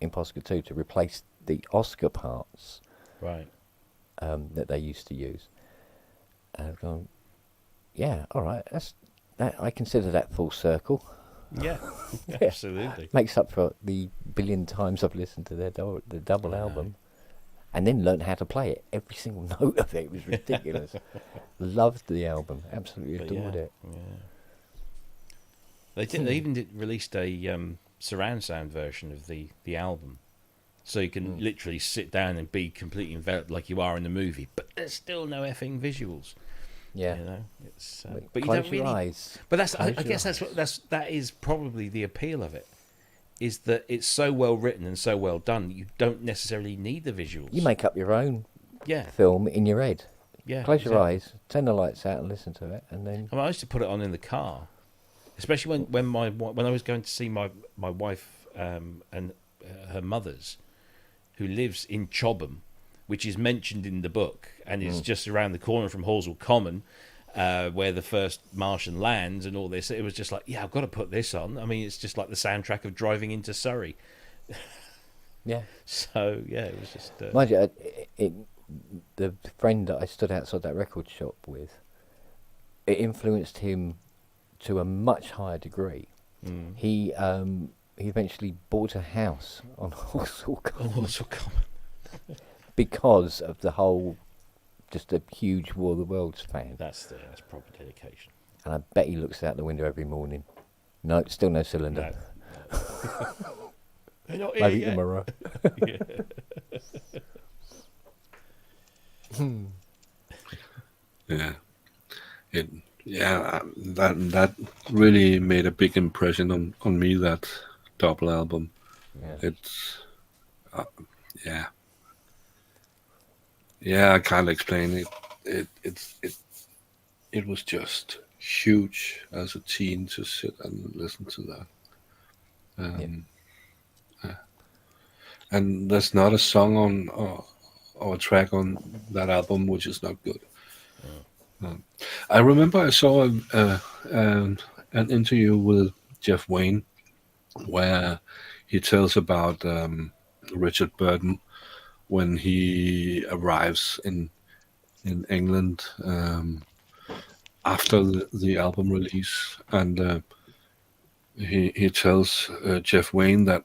Impossible 2 to replace the Oscar parts, Right. that they used to use." And I've gone, yeah, all right, I consider that full circle. Yeah. Absolutely. Makes up for the billion times I've listened to the double album. and then learned how to play it. Every single note of it was ridiculous. Loved the album, absolutely But adored it. Yeah. They even released a surround sound version of the album, so you can literally sit down and be completely enveloped like you are in the movie, but there's still no effing visuals. Yeah, You know, it's but but you close don't your really. eyes. But that's I Close your guess that is probably the appeal of it, is that it's so well written and so well done that you don't necessarily need the visuals. You make up your own yeah, film in your head. yeah. Close your exactly. eyes, turn the lights out, and listen to it, and then I mean, I used to put it on in the car, especially when I was going to see my wife and her mother's, who lives in Chobham, which is mentioned in the book, and is just around the corner from Horsell Common, where the first Martian lands and all this. It was just like, yeah, I've got to put this on. I mean, it's just like the soundtrack of driving into Surrey. yeah. So yeah, it was just. Mind you, the friend that I stood outside that record shop with, it influenced him to a much higher degree. He eventually bought a house on Horsell Common Horsell Common. because of the whole, just a huge War of the Worlds fan. That's proper dedication. And I bet he looks out the window every morning. No, still no cylinder. They're not here Maybe yet. tomorrow. Yeah. That really made a big impression on me, that double album. Yeah. It's I can't explain it. It was just huge as a teen to sit and listen to that. And there's not a song on or a track on that album which is not good. I remember I saw an interview with Jeff Wayne where he tells about Richard Burton when he arrives in England after the album release, and he tells Jeff Wayne that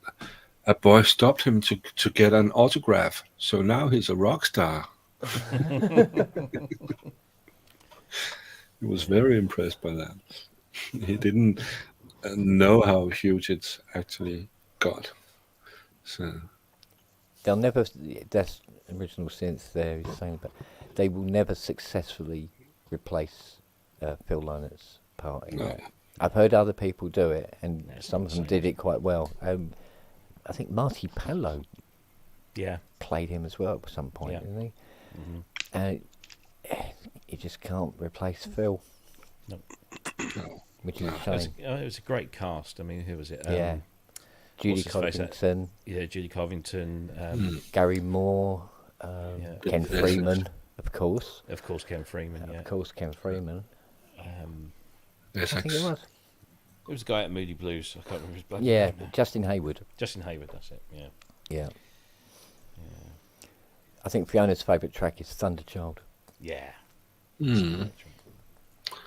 a boy stopped him to get an autograph, so now he's a rock star. He was very impressed by that. He didn't know how huge it's actually got. So They'll never, that's original synth there he's saying, but they will never successfully replace Phil Lynot's part in No. that. I've heard other people do it, and That's some not of them the did it quite well. I think Marty Pellow Yeah. played him as well at some point, Yeah. didn't he? Mm-hmm. And you just can't replace Phil, No. which is a It was, shame. it was a great cast. I mean, who was it? Yeah. Judy what's his face? Covington, Yeah, Judy Covington. Gary Moore, Yeah. Ken Yes. Freeman, of course. Of course, Ken Freeman. Yeah. Of course, Ken Freeman. Essex. I think it was. It was a guy at Moody Blues. I can't remember his bloody Yeah, name now. Justin Hayward. Justin Hayward. That's it. Yeah. Yeah. I think Fiona's favourite track is Thunderchild. Yeah. Mm. Because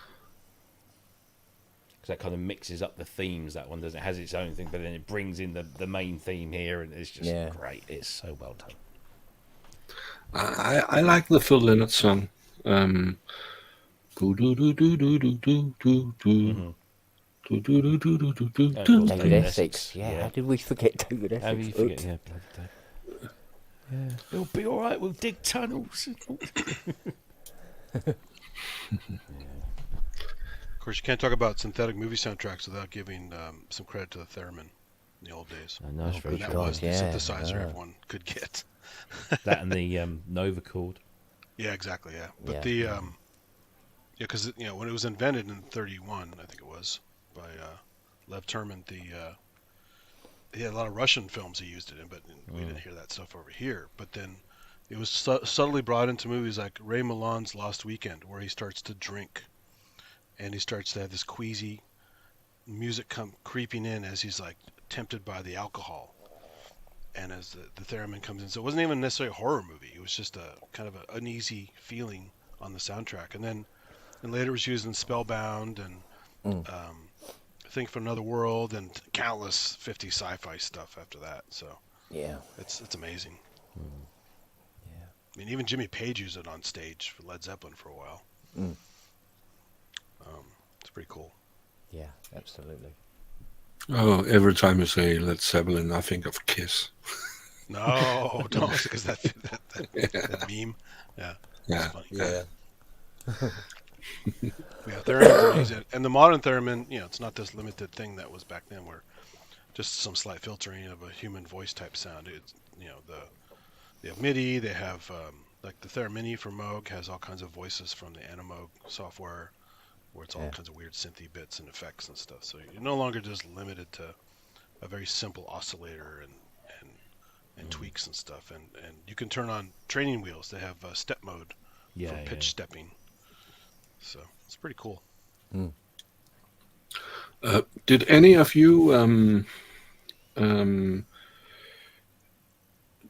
that kind of mixes up the themes. That one does. It has its own thing, but then it brings in the main theme here, and it's just Yeah. great. It's so well done. I like the Phil Lynott song. Do do do do do do do do do. Do, do, do, do, do, do, do, And of do. course, David David Essex. Essex, Yeah, yeah. how did we forget David Essex? How do you forget? Yeah, bloody Dave. Yeah, it'll be all right. We'll dig tunnels. Of course, you can't talk about synthetic movie soundtracks without giving some credit to the theremin in the old days. I know, it's very good And that true. God, was the yeah, synthesizer yeah. everyone could get. That and the Nova chord. Yeah, exactly. Yeah, but Yeah. the because when it was invented in '31, I think it was by Lev Terman. He had a lot of Russian films he used it in, but we didn't hear that stuff over here. But then it was subtly brought into movies like Ray Milland's Lost Weekend, where he starts to drink, and he starts to have this queasy music come creeping in as he's like tempted by the alcohol, and as the theremin comes in. So it wasn't even necessarily a horror movie. It was just a kind of an uneasy feeling on the soundtrack. And then later it was used in Spellbound and Think for Another World and countless 50s sci-fi stuff after that. So Yeah. it's amazing. I mean, even Jimmy Page used it on stage for Led Zeppelin for a while. It's pretty cool. Yeah, absolutely. Oh, every time you say Led Zeppelin, I think of Kiss. No, don't, because that meme. Yeah, Yeah. it's funny. Yeah. Yeah, Theremin's amazing. And the modern Theremin, it's not this limited thing that was back then where just some slight filtering of a human voice type sound. It's, they have MIDI, they have, like the Theremin from Moog has all kinds of voices from the Animoog software where it's all kinds of weird synthy bits and effects and stuff. So you're no longer just limited to a very simple oscillator and tweaks and stuff. And you can turn on training wheels. They have step mode for pitch stepping. So it's pretty cool. Did any of you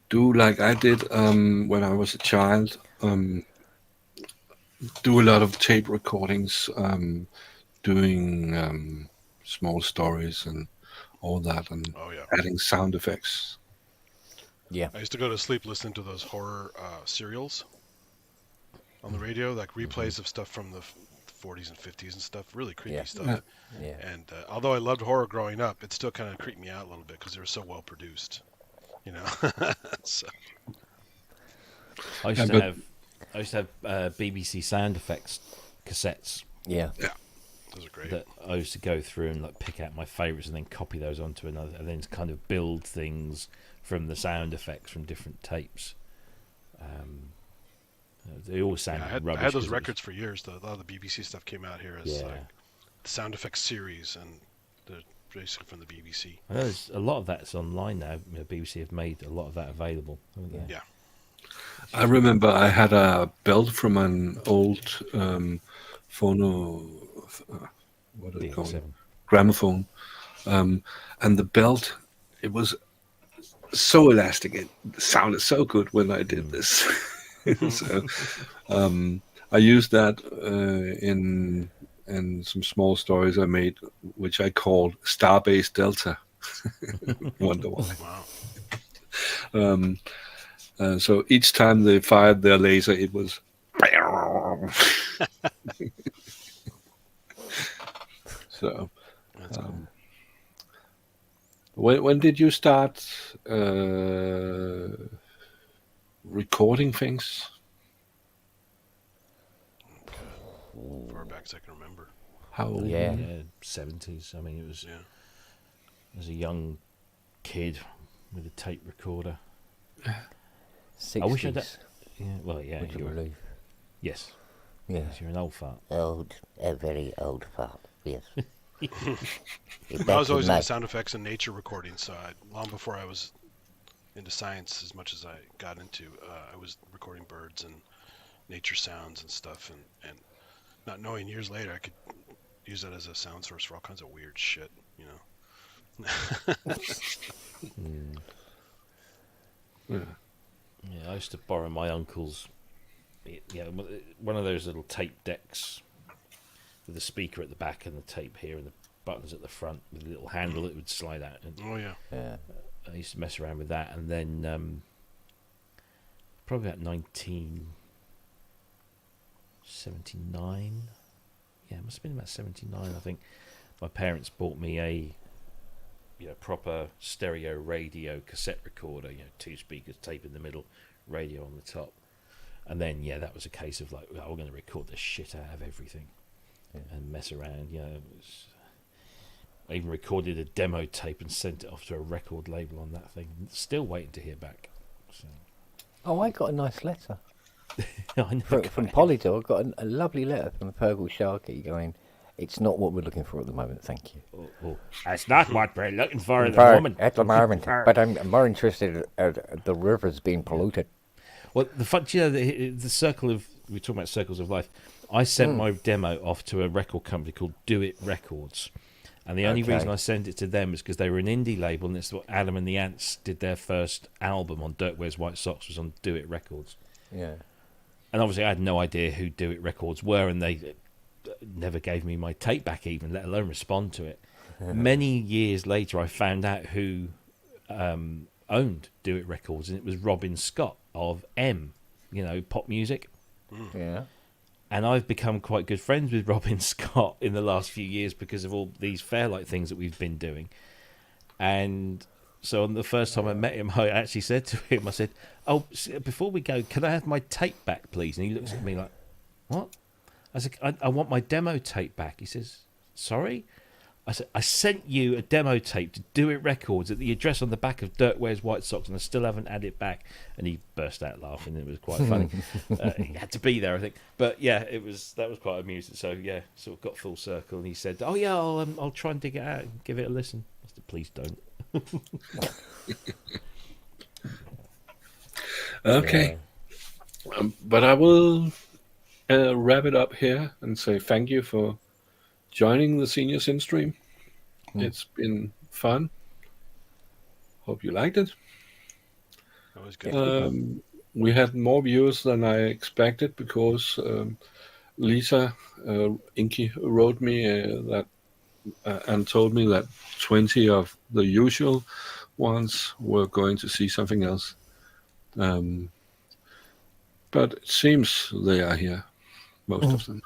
do like I did when I was a child? Do a lot of tape recordings, doing small stories and all that, and adding sound effects. Yeah. I used to go to sleep listening to those horror serials on the radio, like replays of stuff from the 40s and 50s and stuff. Really creepy stuff. Yeah. And although I loved horror growing up, it still kind of creeped me out a little bit because they were so well produced. So. I used to have BBC sound effects cassettes. Yeah. Yeah. Those are great. That I used to go through and like pick out my favourites and then copy those onto another, and then kind of build things from the sound effects from different tapes. They all sounded rubbish. I had those records for years. A lot of the BBC stuff came out here as like the sound effects series, and they're basically from the BBC. I know there's a lot of that's online now. BBC have made a lot of that available, haven't they? Yeah. I remember I had a belt from an old phono, what do they call it? Gramophone, and the belt, it was so elastic. It sounded so good when I did this. So I used that in some small stories I made, which I called Starbase Delta. Wonder why. Wow. So each time they fired their laser, it was. So, when did you start recording things? Far back as I can remember. How old? Yeah, 70s. I mean, it was as a young kid with a tape recorder. 60s. I wish I'd. Yeah, well, yeah. Would you believe? Yes. Yeah. Yes, you're an old fart. Old, a very old fart, yes. I was always into sound effects and nature recording, so long before I was into science as much as I got into, I was recording birds and nature sounds and stuff, and not knowing years later I could use that as a sound source for all kinds of weird shit, Yeah, I used to borrow my uncle's, one of those little tape decks with a speaker at the back and the tape here and the buttons at the front with a little handle that would slide out. And Oh yeah. I used to mess around with that, and then probably about 1979. Yeah, it must have been about 79. I think my parents bought me a proper stereo radio cassette recorder. 2 speakers, tape in the middle, radio on the top, and then that was a case of like, we're going to record the shit out of everything and mess around. I even recorded a demo tape and sent it off to a record label on that thing. Still waiting to hear back. So. Oh, I got a nice letter I know, from Polydor. I got a lovely letter from the Purple Sharky going, "It's not what we're looking for at the moment, thank you." That's not what we're looking for at the moment. At the moment, but I'm more interested in the rivers being polluted. Well, the circle of, we're talking about circles of life. I sent my demo off to a record company called Do It Records. And the only reason I sent it to them is because they were an indie label, and it's what Adam and the Ants did their first album on Dirt Wears White Socks was on Do It Records. Yeah. And obviously I had no idea who Do It Records were, and they never gave me my tape back even, let alone respond to it. Many years later I found out who owned Do It Records, and it was Robin Scott of M. pop music. Yeah. And I've become quite good friends with Robin Scott in the last few years because of all these Fairlight things that we've been doing. And so on the first time I met him, I actually said to him, I said, "Oh, before we go, can I have my tape back, please?" And he looks at me like, "What?" I said, I want my demo tape back. He says, "Sorry?" I said, "I sent you a demo tape to Do It Records at the address on the back of Dirt Wears White Socks, and I still haven't had it back." And he burst out laughing. It was quite funny. He had to be there, I think. But yeah, that was quite amusing. So yeah, sort of got full circle. And he said, "Oh yeah, I'll try and dig it out and give it a listen." I said, "Please don't." Okay. But I will wrap it up here and say thank you for joining the Senior Synth stream. It's been fun. Hope you liked it. That was good. We had more viewers than I expected because Lisa Inky wrote me that and told me that 20 of the usual ones were going to see something else. But it seems they are here, most of them.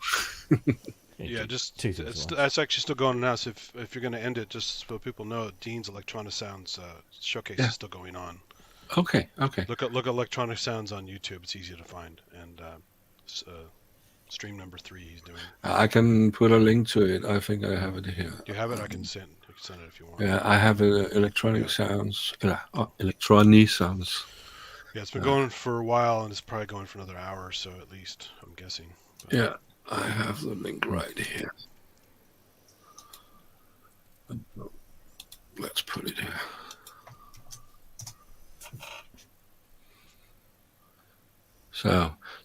Yeah, just two things at once. that's actually still going now. So if you're going to end it, just so people know, Dean's Electronic Sounds showcase is still going on. Okay. Look at Electronic Sounds on YouTube. It's easy to find. And stream number 3 he's doing. I can put a link to it. I think I have it here. Do you have it? I can send it if you want. Yeah, I have Electronic Sounds. Electronic Sounds. Yeah, it's been going for a while, and it's probably going for another hour or so at least, I'm guessing. But, Yeah, I have the link right here. Let's put it here.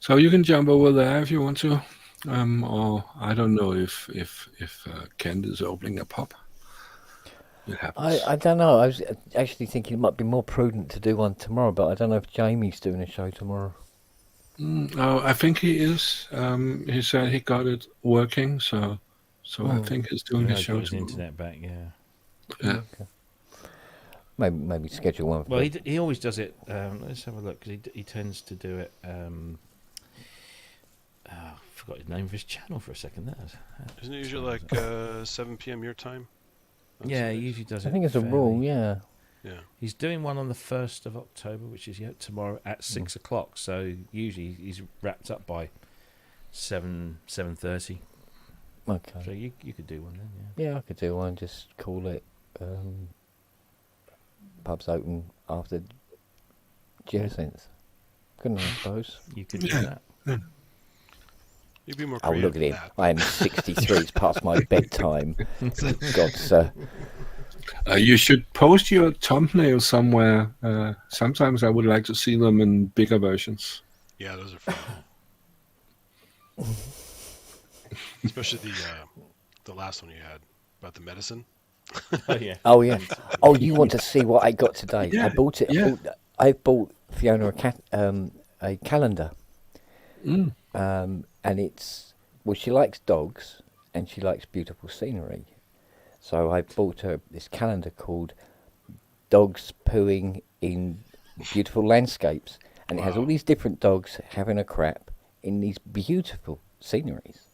So you can jump over there if you want to, or I don't know if Kent is opening a pub. It happens. I don't know. I was actually thinking it might be more prudent to do one tomorrow, but I don't know if Jamie's doing a show tomorrow. Oh, I think he is. He said he got it working, so I think he's doing Yeah, his show got his tomorrow. internet back, yeah. Yeah. Okay. Maybe schedule one. Well, he always does it. Let's have a look, because he tends to do it. I forgot his name of his channel for a second. Isn't it usually like 7 p.m. your time? Yeah, he usually does it. I think it's a rule, yeah. Yeah. He's doing one on the 1st of October, which is tomorrow at 6 o'clock. So usually he's wrapped up by 7:30. Okay. So you could do one then, Yeah, I could do one. Just call it pubs open after Geosynth. Couldn't I suppose? You could do that. You'd be more Oh, creative look at than him. that. I am 63. It's past my bedtime. God, sir. You should post your thumbnail somewhere. Sometimes I would like to see them in bigger versions. Yeah, those are fun. Especially the last one you had about the medicine. Oh yeah. Oh, yeah. Oh, you want to see what I got today? Yeah, I bought it. yeah. I bought Fiona a calendar. Mm. And it's, well, she likes dogs and she likes beautiful scenery. So I bought her this calendar called Dogs Pooing in Beautiful Landscapes. And it has all these different dogs having a crap in these beautiful sceneries.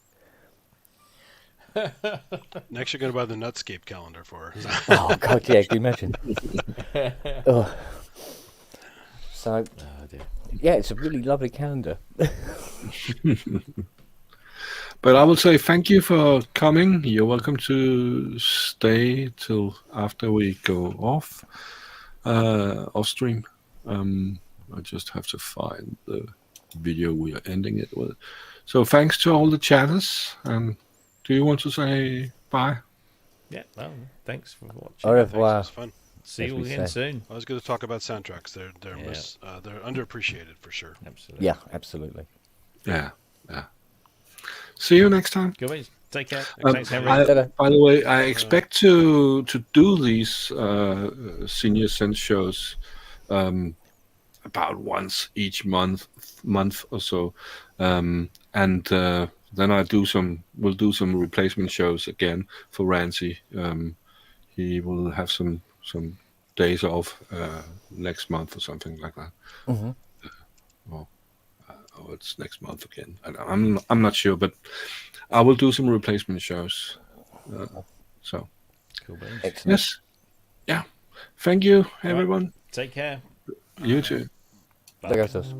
Next, you're going to buy the Nutscape calendar for her. Oh, God, yeah, can you imagine? Oh. So, Oh, dear. yeah, it's a really lovely calendar. But I will say thank you for coming. You're welcome to stay till after we go off stream. I just have to find the video we are ending it with. So thanks to all the chatters. Do you want to say bye? Yeah. Well, thanks for watching. Au revoir. It was fun. See as you we again say. soon. I was going to talk about soundtracks. They're underappreciated for sure. Absolutely. Yeah, absolutely. Yeah. See you next time. Go away. Take care. Um, Thanks, Henrik. By the way, I expect to do these senior sense shows about once each month or so, and then we'll do some replacement shows again for Rancy. He will have some days off next month or something like that. Mm-hmm. Well, or it's next month again. I'm not sure, but I will do some replacement shows. So Cool beans. Excellent. yes, yeah. Thank you, everyone. Take care. You too. There goes us.